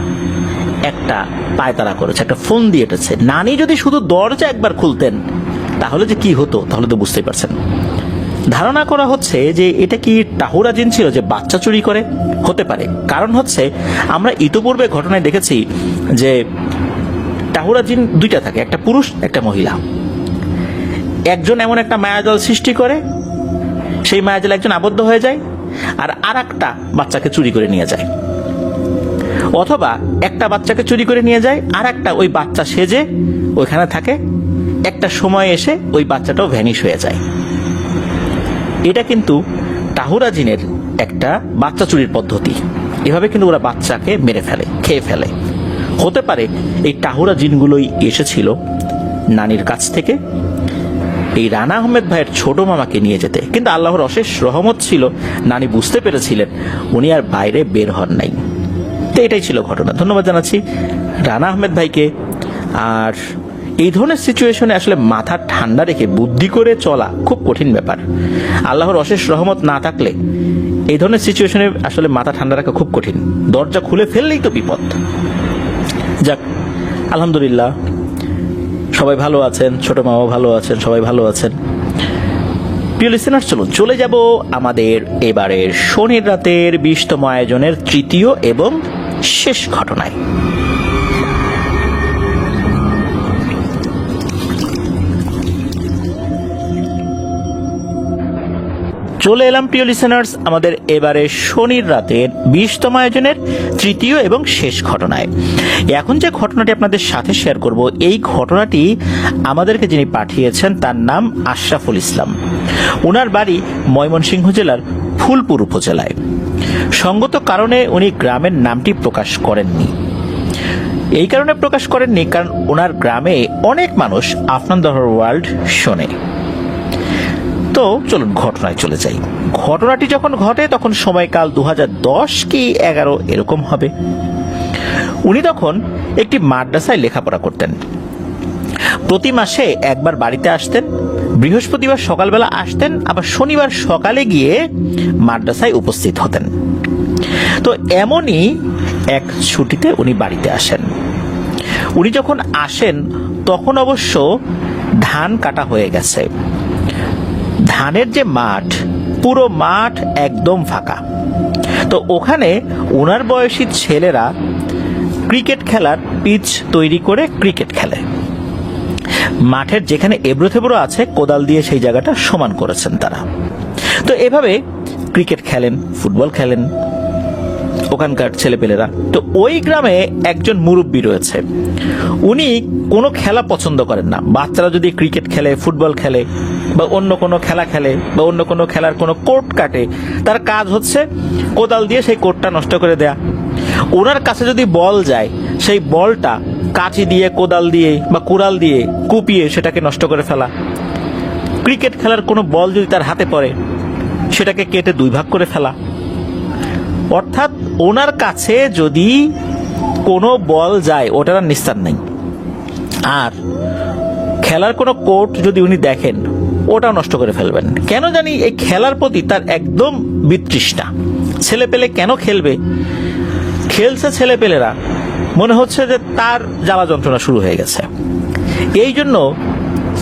একটা পায়তারা করেছে, একটা ফোন দিয়ে এটেছে। নানি যদি শুধু দরজা একবার খুলতেন তাহলে যে কি হতো, তাহলে তো বুঝতেই পারছেন। ধারণা করা হচ্ছে যে এটা কি টাহুরা জিন ছিল যে বাচ্চা চুরি করে? হতে পারে। কারণ হচ্ছে আমরা ইতোপূর্বে ঘটনায় দেখেছি যে টাহুরা জিন 2টা থাকে, একটা পুরুষ একটা মহিলা। একজন এমন একটা মায়াজাল সৃষ্টি করে, সেই মায়াজাল একজন আবদ্ধ হয়ে যায়, আর একটা বাচ্চাকে চুরি করে নিয়ে যায়। অথবা একটা বাচ্চাকে চুরি করে নিয়ে যায়, আর একটা ওই বাচ্চা সেজে ওইখানে থাকে, একটা সময় এসে ওই বাচ্চাটাও ভ্যানিশ হয়ে যায়। এটা কিন্তু টাহুরা জিনের একটা বাচ্চা চুরির পদ্ধতি। এভাবে কিন্তু ওরা বাচ্চাকে মেরে ফেলে, খেয়ে ফেলে। হতে পারে এই টাহুরা জিনগুলোই এসেছিল নানির কাছ থেকে, এই রানা আহমেদ ভাইয়ের ছোট মামাকে নিয়ে যেতে, কিন্তু আল্লাহর অশেষ রহমত ছিল, নানি বুঝতে পেরেছিলেন উনি আর বাইরে বের হন নাই। তো এটাই ছিল ঘটনা। ধন্যবাদ জানাচ্ছি রানা আহমেদ ভাইকে। আর এই ধরনের সিচুয়েশনে আসলে মাথা ঠান্ডা রেখে বুদ্ধি করে চলা খুব কঠিন ব্যাপার। আল্লাহর অশেষ রহমত না থাকলে এই ধরনের সিচুয়েশনে আসলে মাথা ঠান্ডা রাখা খুব কঠিন। দরজা খুলে ফেললেই তো বিপদ। যাক, আলহামদুলিল্লাহ সবাই ভালো আছেন, ছোট মামাও ভালো আছেন, সবাই ভালো আছেন। প্রিয় লিসেনার, চলুন চলে যাব আমাদের এবারের শনির রাতের 20তম আয়োজনের তৃতীয় এবং শেষ ঘটনায়। চলে এলাম প্রিয় লিসেনার্স আমাদের এবারে শনির রাতের 20তম আয়োজনের তৃতীয় এবং শেষ ঘটনায়। এখন যে ঘটনাটি আপনাদের সাথে শেয়ার করব, এই ঘটনাটি আমাদেরকে যিনি পাঠিয়েছেন তার নাম আশরাফুল ইসলাম। ওনার বাড়ি ময়মনসিংহ জেলার ফুলপুর উপজেলায়। সঙ্গত কারণে উনি গ্রামের নামটি প্রকাশ করেননি। এই কারণে প্রকাশ করেননি কারণ ওনার গ্রামে অনেক মানুষ আফনান দহর ওয়ার্ল্ড শোনে। তো চলুন ঘটনায় চলে যাই। ঘটনাটি যখন ঘটে তখন সময়কাল 2010 কি 11 এরকম হবে। উনি তখন একটি মাদ্রাসায় লেখাপড়া করতেন। প্রতি মাসে একবার বাড়িতে আসতেন, বৃহস্পতিবার সকালবেলা আসতেন, আবার শনিবার সকালে গিয়ে মাদ্রাসায় উপস্থিত হতেন। তো এমনই এক ছুটিতে উনি বাড়িতে আসেন। উনি যখন আসেন তখন অবশ্য ধান কাটা হয়ে গেছে। ধানের যে মাঠ, পুরো মাঠ একদম ফাঁকা। তো ওখানে ওনার বয়সী ছেলেরা ক্রিকেট খেলার পিচ তৈরি করে ক্রিকেট খেলে। মাঠের যেখানে এবড়ো থেবড়ো আছে কোদাল দিয়ে সেই জায়গাটা সমান করেছেন তারা। তো এভাবে ক্রিকেট খেলেন, ফুটবল খেলেন ওখানকার ছেলেপেলেরা। তো ওই গ্রামে একজন মুরব্বী রয়েছে, উনি কোনো খেলা পছন্দ করেন না। বাচ্চারা যদি ক্রিকেট খেলে, ফুটবল খেলে বা অন্য কোনো খেলা খেলে বা অন্য কোনো খেলার কোনো কোর্ট কাটে, তার কাজ হচ্ছে কোদাল দিয়ে সেই কোর্টটা নষ্ট করে দেয়া। ওনার কাছে যদি বল যায়, সেই বলটা কাঁচি দিয়ে, কোদাল দিয়ে বা কুড়াল দিয়ে কুপিয়ে সেটাকে নষ্ট করে ফেলা। ক্রিকেট খেলার কোনো বল যদি তার হাতে পড়ে, সেটাকে কেটে 2 ভাগ করে ফেলা। অর্থাৎ ওনার কাছে যদি কোনো বল যায়, ওটার আর নিস্তার নেই। আর খেলার কোনো কোর্ট যদি উনি দেখেন, ওটাও নষ্ট করে ফেলবেন। কেন জানি এই খেলার প্রতি তার একদম বিতৃষ্ণা। ছেলেপেলে কেন খেলবে? খেলছে ছেলেপেলেরা, মনে হচ্ছে যে তার জ্বালা যন্ত্রণা শুরু হয়ে গেছে। এই জন্য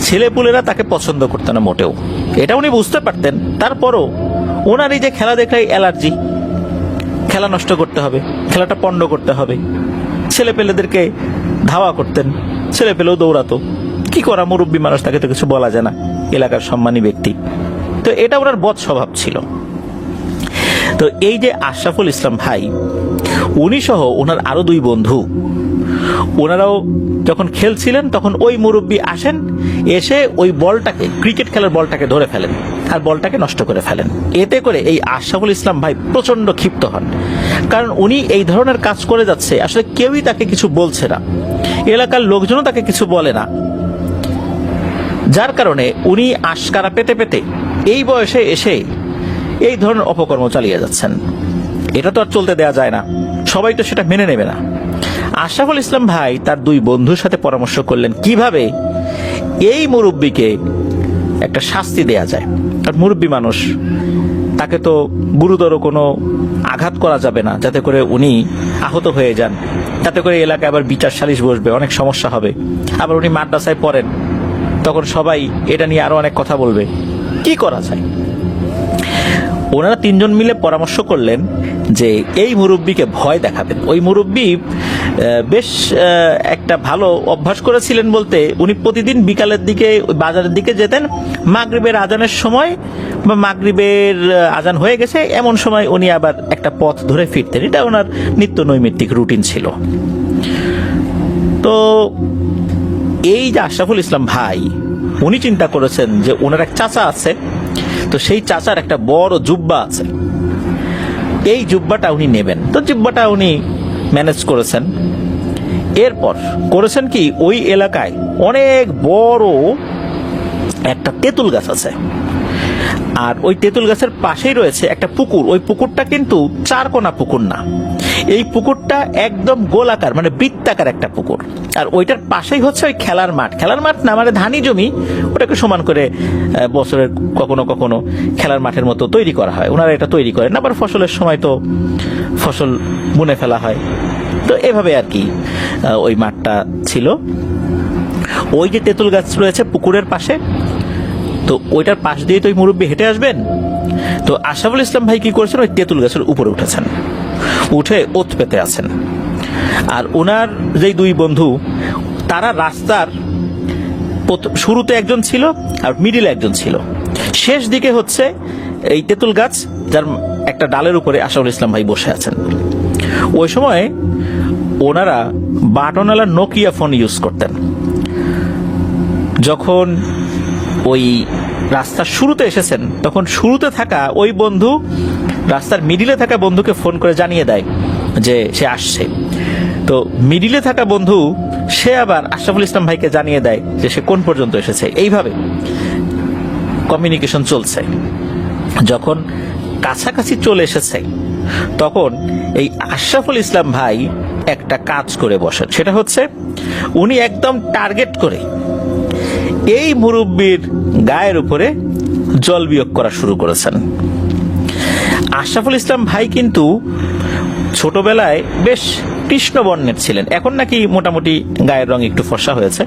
ছেলেপুলেরা তাকে পছন্দ করতেন না মোটেও। এটা উনি বুঝতে পারতেন। তারপরও ওনার এই যে খেলা দেখায় অ্যালার্জি, খেলা নষ্ট করতে হবে, খেলাটা পণ্ড করতে হবে। ছেলেপেলেদেরকে ধাওয়া করতেন, ছেলেপেলেও দৌড়াতো। কি করা, মুরব্বী মানুষ, তাকে তো কিছু বলা যায় না, এলাকার সম্মানী ব্যক্তি। তো এটা ওনার বদ স্বভাব ছিল। তো এই যে আশরাফুল ইসলাম ভাই, উনি সহ ওনার আরো 2 বন্ধু, ওনারাও যখন খেলছিলেন তখন ওই মুরব্বী আসেন, এসে ওই বলটাকে, ক্রিকেট খেলার বলটাকে ধরে ফেলেন আর বলটাকে নষ্ট করে ফেলেন। এতে করে এই আশরাফুল ইসলাম ভাই প্রচন্ড ক্ষিপ্ত হন, কারণ উনি এই ধরনের কাজ করে যাচ্ছে, আসলে কেউই তাকে কিছু বলছে না, এলাকার লোকজনও তাকে কিছু বলে না। যার কারণে উনি আশকারা পেতে পেতে এই বয়সে এসে এই ধরনের অপকর্ম চালিয়ে যাচ্ছেন। এটা তো আর চলতে দেয়া যায় না, সবাই তো সেটা মেনে নেবে না। আশরাফুল ইসলাম ভাই তার 2 বন্ধুর সাথে পরামর্শ করলেন কিভাবে এই মুরব্বীকে একটা শাস্তি দেয়া যায়। আর মুরব্বী মানুষ, তাকে তো গুরুতর কোনো আঘাত করা যাবে না, যাতে করে উনি আহত হয়ে যান। তাতে করে এলাকায় আবার বিচার সালিশ বসবে, অনেক সমস্যা হবে। আবার উনি মাদ্রাসায় পড়েন, তখন সবাই এটা নিয়ে আরো অনেক কথা বলবে। কি করা যায়? ওনারা 3 জন মিলে পরামর্শ করলেন যে এই মুরব্বীকে ভয় দেখাবেন। ওই মুরব্বী বেশ একটা ভালো অভ্যাস করেছিলেন বলতে, উনি প্রতিদিন বিকালের দিকে বাজারের দিকে যেতেন। মাগরিবের আজানের সময় বা মাগরিবের আজান হয়ে গেছে এমন সময় উনি আবার একটা পথ ধরে ফিরতেন। এটা ওনার নিত্য নৈমিত্তিক রুটিন ছিল। তো এই যে আশরাফুল ইসলাম ভাই, উনি চিন্তা করেছেন যে ওনার এক চাচা আছে, তো সেই চাচার একটা বড় জুব্বা আছে, এই জুব্বাটা উনি নেবেন। তো জুব্বাটা উনি ম্যানেজ করেছেন। এরপর করেছেন কি, ওই এলাকায় অনেক বড় একটা তেঁতুল গাছ আছে, আর ওই তেঁতুল গাছের পাশেই রয়েছে একটা পুকুর। ওই পুকুরটা কিন্তু চারকোনা পুকুর না, এই পুকুরটা একদম গোলাকার, মানে বৃত্তাকার একটা পুকুর। আর ওইটার পাশেই হচ্ছে ওই খেলার মাঠ। খেলার মাঠ না, মানে ধানি জমি, ওটাকে সমান করে বছরের কখনো কখনো খেলার মাঠের মতো তৈরি করা হয়। ওনারা এটা তৈরি করেন, আবার ফসলের সময় তো ফসল বুনে ফেলা হয়। তো এভাবে আর কি ওই মাঠটা ছিল। ওই যে তেঁতুল গাছ রয়েছে পুকুরের পাশে, তো ওইটার পাশ দিয়ে তো ওই মুরব্বী হেঁটে আসবেন। তো আশরাফুল ইসলাম ভাই কি করেছেন, ওই তেঁতুল গাছের উপরে উঠেছেন, উঠে ওত পেতে আছেন। আর ওনার যেই দুই বন্ধু, তারা রাস্তার শুরুতে একজন ছিল আর মিডিলে একজন ছিল, শেষ দিকে হচ্ছে এই তেঁতুল গাছ, যার একটা ডালের উপরে আশরাফুল ইসলাম ভাই বসে আছেন। ওই সময় ওনারা বাটনওয়ালা নোকিয়া ফোন ইউজ করতেন। যখন ওই রাস্তার শুরুতে এসেছেন, তখন শুরুতে থাকা ওই বন্ধু রাস্তার মিডিলে থাকা বন্ধুকে ফোন করে জানিয়ে দেয় যে সে আসছে। তো মিডিলে থাকা বন্ধু সে আবার আশরাফুল ইসলাম ভাইকে জানিয়ে দেয় যে সে কোন পর্যন্ত এসেছে। এইভাবে কমিউনিকেশন চলছে। যখন কাছাকাছি চলে এসেছে, তখন এই আশরাফুল ইসলাম ভাই একটা কাজ করে বসেন। সেটা হচ্ছে উনি একদম টার্গেট করে এই মুরব্বীর গায়ের উপরে জল বিয়োগ করা শুরু করেছেন। আশরাফুল ইসলাম ভাই কিন্তু ছোটবেলায় বেশ কৃষ্ণ বর্ণের ছিলেন, এখন নাকি মোটামুটি গায়ের রং একটু ফর্সা হয়েছে।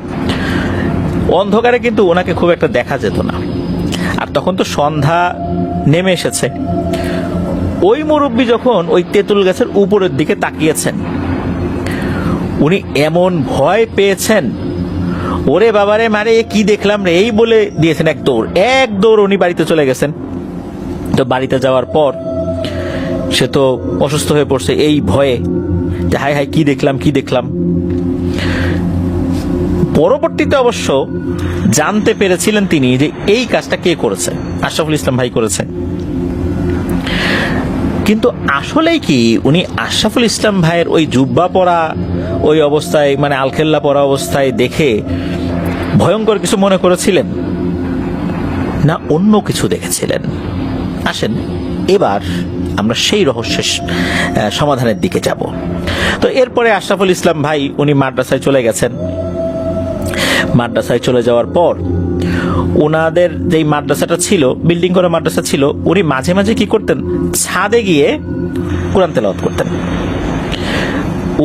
অন্ধকারে কিন্তু ওনাকে খুব একটা দেখা যেত না। আর তখন তো সন্ধ্যা নেমে এসেছে। ওই মুরব্বী যখন ওই তেঁতুল গাছের উপরের দিকে তাকিয়েছেন, উনি এমন ভয় পেয়েছেন, ওরে বাবারে মারে কি দেখলাম রে, এই বলে দিয়েছেন এক দৌড় উনি বাড়িতে চলে গেছেন। তো বাড়িতে যাওয়ার পর সে তো অসুস্থ হয়ে পড়ছে এই ভয়ে, যে হাই হাই কি দেখলাম। পরবর্তীতে অবশ্য জানতে পেরেছিলেন তিনি যে এই কাজটা কে করেছে, আশরাফুল ইসলাম ভাই করেছে। কিন্তু আসলেই কি উনি আশরাফুল ইসলাম ভাইয়ের ওই জুব্বা পরা ওই অবস্থায়, মানে আলখেল্লা পরা অবস্থায় দেখে ভয়ঙ্কর কিছু মনে করেছিলেন, না অন্য কিছু দেখেছিলেন? আসেন এবার আমরা সেই রহস্যের সমাধানের দিকে যাব। তো এরপরে আশরাফুল ইসলাম ভাই উনি মাদ্রাসায় চলে গেছেন। মাদ্রাসায় চলে যাওয়ার পর ওনাদের যেই মাদ্রাসাটা ছিল, বিল্ডিং করা মাদ্রাসা ছিল, উনি মাঝে মাঝে কি করতেন, ছাদে গিয়ে কোরআন তেলাওয়াত করতেন।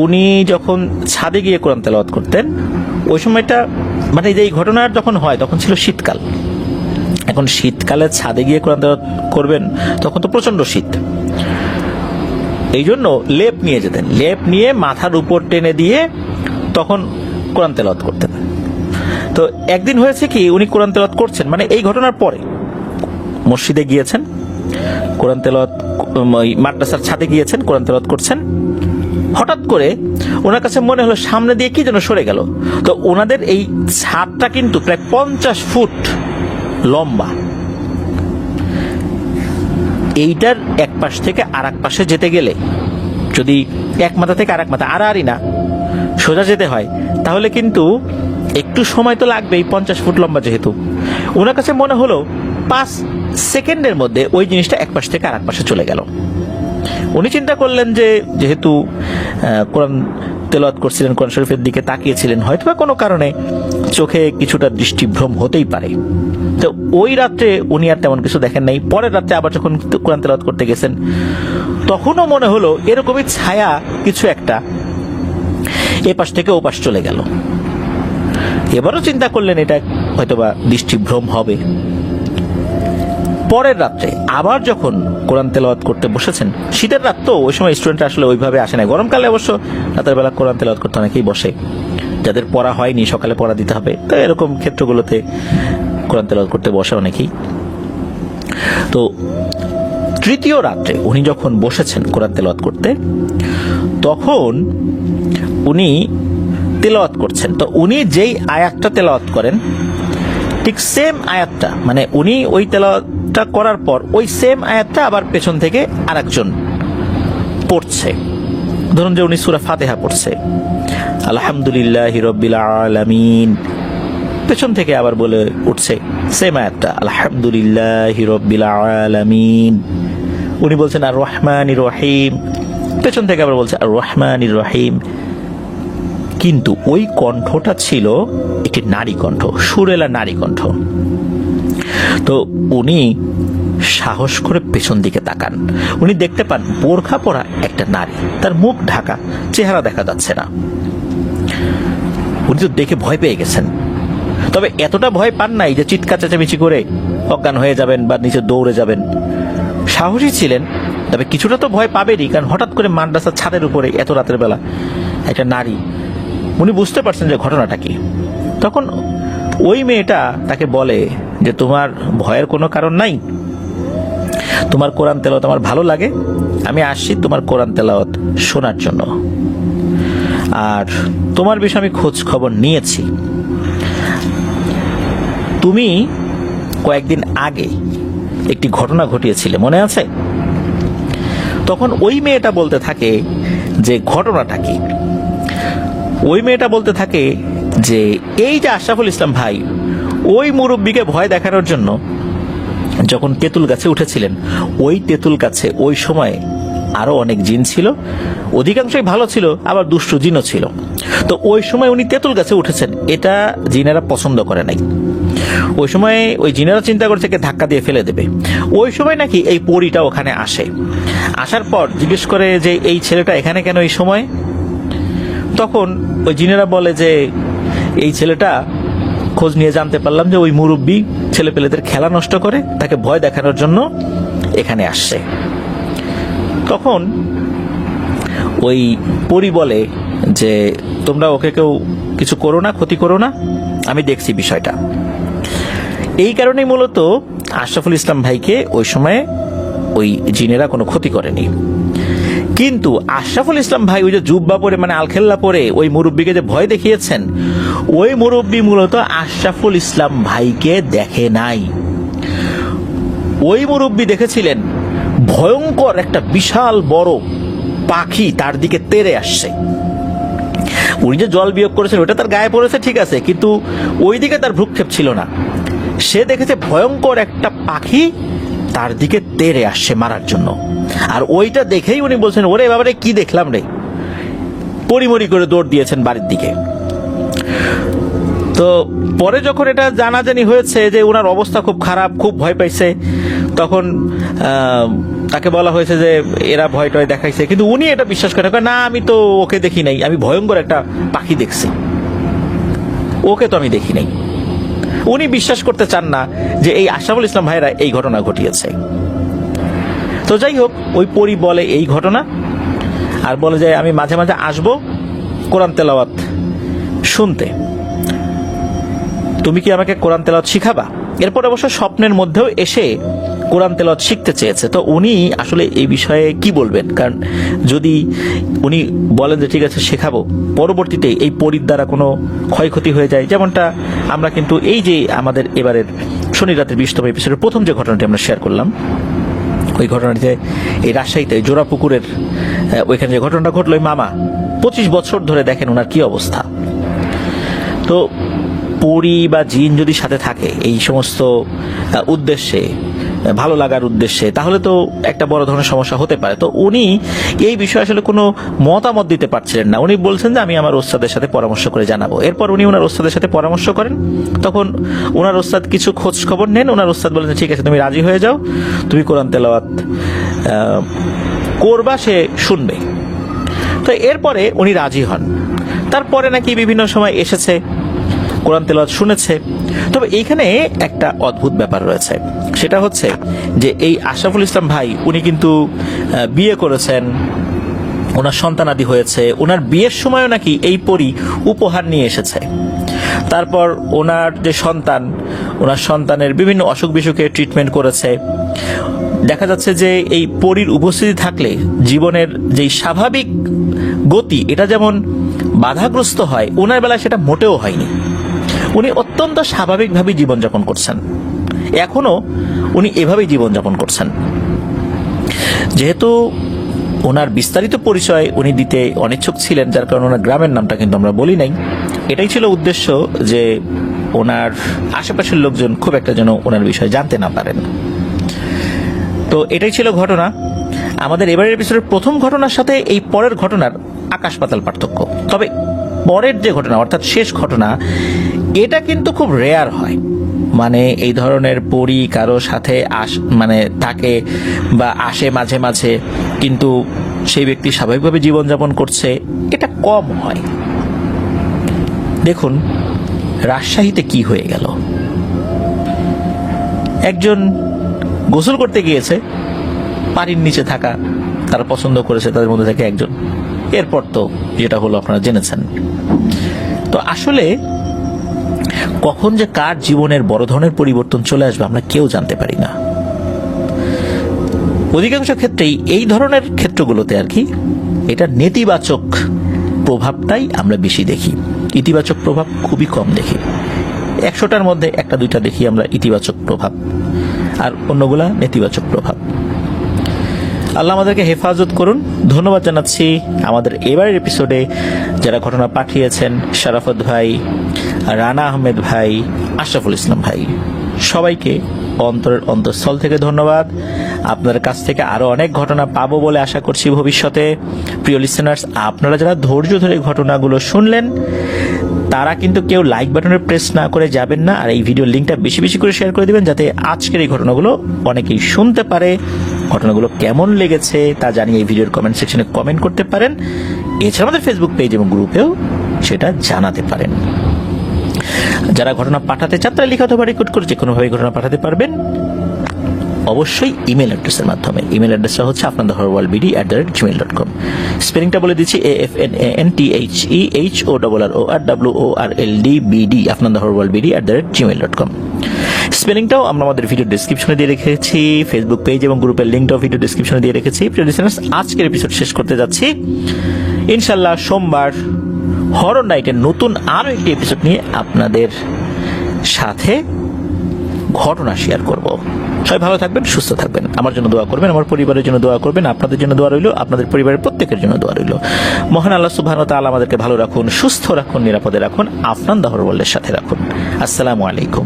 উনি যখন ছাদে গিয়ে কোরআন তেলাওয়াত করতেন, ওই সময়টা মানে এই ঘটনা যখন হয় তখন ছিল শীতকাল। এখন শীতকালে ছাদে গিয়ে কোরআন তেলাওয়াত করবেন, তখন তো প্রচন্ড শীত। এই জন্য লেপ নিয়ে যেতেন, লেপ নিয়ে মাথার উপর টেনে দিয়ে তখন কোরআন তেলাওয়াত করতেন। তো একদিন হয়েছে কি, উনি কোরআন তেলাওয়াত করছেন, মানে এই ঘটনার পরে মসজিদে গিয়েছেন, কোরআন তেলাওয়াত মাদ্রাসার ছাদে গিয়েছেন, কোরআন তেলাওয়াত করছেন। হঠাৎ করে ওনার কাছে মনে হলো সামনে দিয়ে কি যেন সরে গেল। তো ওনাদের এই ছাদটা কিন্তু প্রায় 50 ফুট লম্বা। এইটার এক পাশ থেকে আর এক পাশে যেতে গেলে, যদি এক মাথা থেকে আর এক মাথা আড়াআড়ি না সোজা যেতে হয়, তাহলে কিন্তু একটু সময় তো লাগবেই, 50 ফুট লম্বা যেহেতু। ওনার কাছে মনে হলো 5 সেকেন্ডের মধ্যে ওই জিনিসটা এক পাশ থেকে আর এক পাশে চলে গেল। উনি চিন্তা করলেন যে যেহেতু কোরআন তেলাওয়াত করছিলেন, কোরআন শরীফের দিকে তাকিয়েছিলেন, হয়তো কোনো কারণে চোখে কিছুটা দৃষ্টিভ্রম হতেই পারে। তো ওই রাত্রে উনি আর তেমন কিছু দেখেন নাই। পরের রাত্রে আবার যখন কোরআন তেলাওয়াত করতে গেছেন, তখনও মনে হলো এরকমই ছায়া কিছু একটা এ পাশ থেকে ও পাশ চলে গেল। এবারও চিন্তা করলেন এটা হয়তোবা দৃষ্টিভ্রম হবে। পরের রাত্রে আবার যখন কোরআন তেলাওয়াত করতে বসেছেন, শীতের রাত তো, ওই সময় স্টুডেন্টরা আসলে ওইভাবে আসে না। গরমকালে অবশ্য রাতের বেলা কোরআন তেলাওয়াত করতে অনেকেই বসে, যাদের পড়া হয়নি সকালে পড়া দিতে হবে, তো এরকম ক্ষেত্রগুলোতে কোরআন তেলাওয়াত করতে বসে অনেকেই। তো তৃতীয় রাত্রে উনি যখন বসেছেন কোরআন তেলাওয়াত করতে, তখন উনি তেলাওয়াত করছেন। তো উনি যেই আয়াতটা তেলাওয়াত করেন, ঠিক সেম আয়াতটা, মানে উনি ওই তেলাওয়াতটা করার পর ওই সেম আয়াতটা আবার পেছন থেকে আরেকজন পড়ছে। ধরুন যে উনি সূরা ফাতিহা পড়ছে, আলহামদুলিল্লাহি রাব্বিল আলামিন, পেছন থেকে আবার বলে উঠছে সেম আয়াতটা, আলহামদুলিল্লাহি রাব্বিল আলামিন। উনি বলছেন আর রহমানির রহিম, পেছন থেকে আবার বলছে আর রহমানির রহিম। কিন্তু ওই কণ্ঠটা ছিল একটি নারী কণ্ঠ, সুরেলা নারী কণ্ঠ। তো উনি সাহস করে পেছন দিকে তাকান, উনি দেখতে পান বোরখা পরা একটা নারী, তার মুখ ঢাকা, চেহারা দেখা যাচ্ছে না। উনি তো দেখে ভয় পেয়ে গেছেন, তবে এতটা ভয় পান নাই যে চিৎকার চেঁচামেচি করে অজ্ঞান হয়ে যাবেন বা নিচে দৌড়ে যাবেন। সাহসী ছিলেন, তবে কিছুটা তো ভয় পাবেনই, কারণ হঠাৎ করে মাদ্রাসার ছাদের উপরে এত রাতের বেলা একটা নারী। উনি বুঝতে পারছেন যে ঘটনাটা কি। তখন ওই মেয়েটা তাকে বলে যে তোমার ভয়ের কোনো কারণ নাই, তোমার কোরআন তেলাওয়াত আমার ভালো লাগে, আমি আসছি তোমার কোরআন তেলাওয়াত শোনার জন্য, আর তোমার বিষয়ে আমি খোঁজ খবর নিয়েছি। তুমি কয়েকদিন আগে একটি ঘটনা ঘটিয়েছিলে, মনে আছে? তখন ওই মেয়েটা বলতে থাকে যে ঘটনাটা কি। ওই মেয়েটা বলতে থাকে যে এই যে আশরাফুল ইসলাম ভাই ওই মুরব্বীকে ভয় দেখানোর জন্য যখন তেঁতুল গাছে উঠেছিলেন, ওই তেঁতুল গাছে ওই সময় আরো অনেক জিন ছিল, অধিকাংশই ভালো ছিল, আবার দুষ্টু জিনও ছিল। তো ওই সময় উনি তেঁতুল গাছে উঠেছেন, এটা জিনেরা পছন্দ করে নাই। ওই সময় ওই জিনেরা চিন্তা করছে কে ধাক্কা দিয়ে ফেলে দেবে। ওই সময় নাকি এই পরীটা ওখানে আসে, আসার পর জিজ্ঞেস করে যে এই ছেলেটা এখানে কেন এই সময়? তখন ওই জিনেরা বলে যে এই ছেলেটা খোঁজ নিয়ে জানতে পারলাম যে ওই মুরব্বী ছেলে পেলেদের খেলা নষ্ট করে, তাকে ভয় দেখানোর জন্য এখানে আসছে। তখন ওই পরী বলে যে তোমরা ওকে কেউ কিছু করো না, ক্ষতি করো না, আমি দেখছি বিষয়টা। এই কারণেই মূলত আশরাফুল ইসলাম ভাইকে ওই সময়ে ওই জিনেরা কোনো ক্ষতি করেনি। কিন্তু আশরাফুল ইসলাম ভাই ওই যে জুব্বা পরে, মানে আলখেল্লা পরে ওই মুরব্বীকে যে ভয় দেখিয়েছেন, ওই মুরব্বী মূলত আশরাফুল ইসলাম ভাইকে দেখে নাই। ওই মুরব্বী দেখেছিলেন ভয়ঙ্কর একটা বিশাল বড় পাখি তার দিকে তেড়ে আসছে। উনি যে জল বিয়োগ করেছেন ওটা তার গায়ে পড়েছে ঠিক আছে, কিন্তু ওই দিকে তার ভ্রুক্ষেপ ছিল না। সে দেখেছে ভয়ঙ্কর একটা পাখি তার দিকে তেড়ে আসছে মারার জন্য। আর ওইটা দেখেই উনি বলছেন ওরে বাবারে কি দেখলাম রে, পরিমরি করে দৌড় দিয়েছেন বাড়ির দিকে। তো পরে যখন এটা জানাজানি হয়েছে যে ওনার অবস্থা খুব খারাপ, খুব ভয় পাইছে, তখন তাকে বলা হয়েছে যে এরা ভয় টয় দেখাইছে, কিন্তু উনি এটা বিশ্বাস করেন না, আমি তো ওকে দেখি নাই, আমি ভয়ঙ্কর একটা পাখি দেখছি, ওকে তো আমি দেখি নাই। উনি বিশ্বাস করতে চান না যে এই আশরাফুল ইসলাম ভাইরা এই ঘটনা ঘটিয়েছে। তো যাই হোক, ওই পরী বলে এই ঘটনা, আর বলে যে আমি মাঝে মাঝে আসবো কোরআন তেলাওয়াত শুনতে, তুমি কি আমাকে কোরআন তেলাওয়াত শিখাবা? এরপর অবশ্য স্বপ্নের মধ্যেও এসে কোরআন তেলাওয়াত শিখতে চেয়েছে। তো উনি আসলে এই বিষয়ে কি বলবেন, কারণ যদি উনি বলেন যে ঠিক আছে শেখাবো, পরবর্তীতে এই পরীর দ্বারা কোনো ক্ষয়ক্ষতি হয়ে যায়, যেমনটা আমরা কিন্তু এই যে আমাদের এবারের শনি রাতের 20তম এপিসোডের প্রথম যে ঘটনাটি আমরা শেয়ার করলাম, ওই ঘটনাটিতে এই রাজশাহীতে জোড়াপুকুরের ওইখানে যে ঘটনাটা ঘটলো, ওই মামা 25 বছর ধরে দেখেন ওনার কি অবস্থা। তো পরী বা জিন যদি সাথে থাকে এই সমস্ত উদ্দেশ্যে, ভালো লাগার উদ্দেশ্যে, তাহলে তো একটা বড় ধরনের সমস্যা হতে পারে। তো উনি এই বিষয়ে আসলে কোনো মতামত দিতে পারছিলেন না। উনি বলছেন যে আমি আমার ওস্তাদের সাথে পরামর্শ করে জানাবো। এরপর উনি ওনার ওস্তাদের সাথে পরামর্শ করেন। তখন ওনার ওস্তাদ কিছু খোঁজ খবর নেন। ওনার ওস্তাদ বলেন ঠিক আছে তুমি রাজি হয়ে যাও, তুমি কোরআন তেলাওয়াত করবা, সে শুনবে। তো এরপরে উনি রাজি হন। তারপরে নাকি বিভিন্ন সময় এসেছে, কোরআন তেলাওয়াত শুনেছে। তবে এইখানে একটা অদ্ভুত ব্যাপার রয়েছে, সেটা হচ্ছে যে এই আশরাফুল ইসলাম ভাই উনি কিন্তু বিয়ে করেছেন, ওনার সন্তানাদি হয়েছে। ওনার বিয়ের সময়ও নাকি এই পরী উপহার নিয়ে এসেছে। তারপর ওনার যে সন্তান, ওনার সন্তানের বিভিন্ন অসুখ বিসুখে ট্রিটমেন্ট করেছে। দেখা যাচ্ছে যে এই পরীর উপস্থিতি থাকলে জীবনের যেই স্বাভাবিক গতি, এটা যেমন বাধাগ্রস্ত হয়, ওনার বেলায় সেটা মোটেও হয়নি। উনি অত্যন্ত স্বাভাবিকভাবে জীবনযাপন করছেন, এখনো উনি এভাবেই জীবনযাপন করছেন। যেহেতু ওনার বিস্তারিত পরিচয় উনি দিতে অনিচ্ছুক ছিলেন, যার কারণে ওনার গ্রামের নামটা কিন্তু আমরা বলি নাই। এটাই ছিল উদ্দেশ্য যে ওনার আশেপাশের লোকজন খুব একটা যেন ওনার বিষয়ে জানতে না পারেন। তো এটাই ছিল ঘটনা। আমাদের এবারের এপিসোডের প্রথম ঘটনার সাথে এই পরের ঘটনার আকাশ পাতাল পার্থক্য। তবে পরের যে ঘটনা অর্থাৎ শেষ ঘটনা, এটা কিন্তু খুব রেয়ার হয়। মানে এই ধরনের পরি কারো সাথে থাকে বা আসে মাঝে মাঝে, কিন্তু সেই ব্যক্তি স্বাভাবিকভাবে জীবনযাপন করছে, এটা কম হয়। দেখুন রাজশাহীতে কি হয়ে গেল। একজন গোসল করতে গিয়েছে, পানির নিচে থাকা তারা পছন্দ করেছে, তাদের মধ্যে থেকে একজন। এরপর তো যেটা হলো আপনারা জেনেছেন। তো আসলে কখন যে কার জীবনের বড় ধরনের পরিবর্তন চলে আসবে আমরা কেউ জানতে পারি না। অধিকাংশ ক্ষেত্রেই এই ধরনের ক্ষেত্রগুলোতে আর কি এটা নেতিবাচক প্রভাবটাই আমরা বেশি দেখি, ইতিবাচক প্রভাব খুবই কম দেখি। 100টার মধ্যে 1-2টা দেখি আমরা ইতিবাচক প্রভাব, আর অন্যগুলা নেতিবাচক প্রভাব। আল্লাহ আমাদেরকে হেফাজত করুন। ধন্যবাদ জানাচ্ছি আমাদের এবারের এপিসোডে যারা ঘটনা পাঠিয়েছেন, শরাফত ভাই, রানা আহমেদ ভাই, আশরাফুল ইসলাম ভাই, সবাইকে অন্তরের অন্তঃস্থল থেকে ধন্যবাদ। আপনার কাছ থেকে আরো অনেক ঘটনা পাবো বলে আশা করছি ভবিষ্যতে। প্রিয় লিসেনার্স, আপনারা যারা ধৈর্য ধরে ঘটনাগুলো শুনলেন তারা কিন্তু কেউ লাইক বাটনের প্রেস না করে যাবেন না, আর এই ভিডিওর লিঙ্কটা বেশি বেশি করে শেয়ার করে দিবেন যাতে আজকের এই ঘটনাগুলো অনেকেই শুনতে পারে। ঘটনাগুলো কেমন লেগেছে তা জানিয়ে এই ভিডিওর কমেন্ট সেকশনে কমেন্ট করতে পারেন। এছাড়া আমাদের ফেসবুক পেজ এবং গ্রুপেও সেটা জানাতে পারেন। যারা ঘটনা পাঠাতে চান তারা লিখে অথবা রেকর্ড করে যে কোনোভাবে ঘটনা পাঠাতে পারবেন, অবশ্যই ইমেল অ্যাড্রেসের মাধ্যমে। ইমেল অ্যাড্রেসটা হচ্ছে afnandahorbd@gmail.com। স্পেলিংটা বলে দিচ্ছি, AFNANTHEHORRORWORLDBD, afnandahorbd@gmail.com। স্পেলিংটাও আমরা আমাদের ভিডিও ডেসক্রিপশনে দিয়ে রেখেছি, ফেসবুক পেজ এবং গ্রুপের লিঙ্কটাও ভিডিও ডেসক্রিপশনে দিয়ে রেখেছি। প্রিয় লিসেনার্স, আজকের এপিসোড শেষ করতে যাচ্ছি। ইনশাআল্লাহ সোমবার হরর নাইটের নতুন আরো একটি এপিসোড নিয়ে আপনাদের সাথে ঘটনা শেয়ার করব। সবাই ভালো থাকবেন, সুস্থ থাকবেন, আমার জন্য দোয়া করবেন, আমার পরিবারের জন্য দোয়া করবেন, আপনাদের জন্য দোয়া রইল, আপনাদের পরিবারের প্রত্যেকের জন্য দোয়া রইল। মহান আল্লাহ সুবহানাহু ওয়া তাআলা আমাদেরকে ভালো রাখুন, সুস্থ রাখুন, নিরাপদে রাখুন, আফনান দাহর ওয়ার্ল্ডের সাথে রাখুন। আসসালামু আলাইকুম।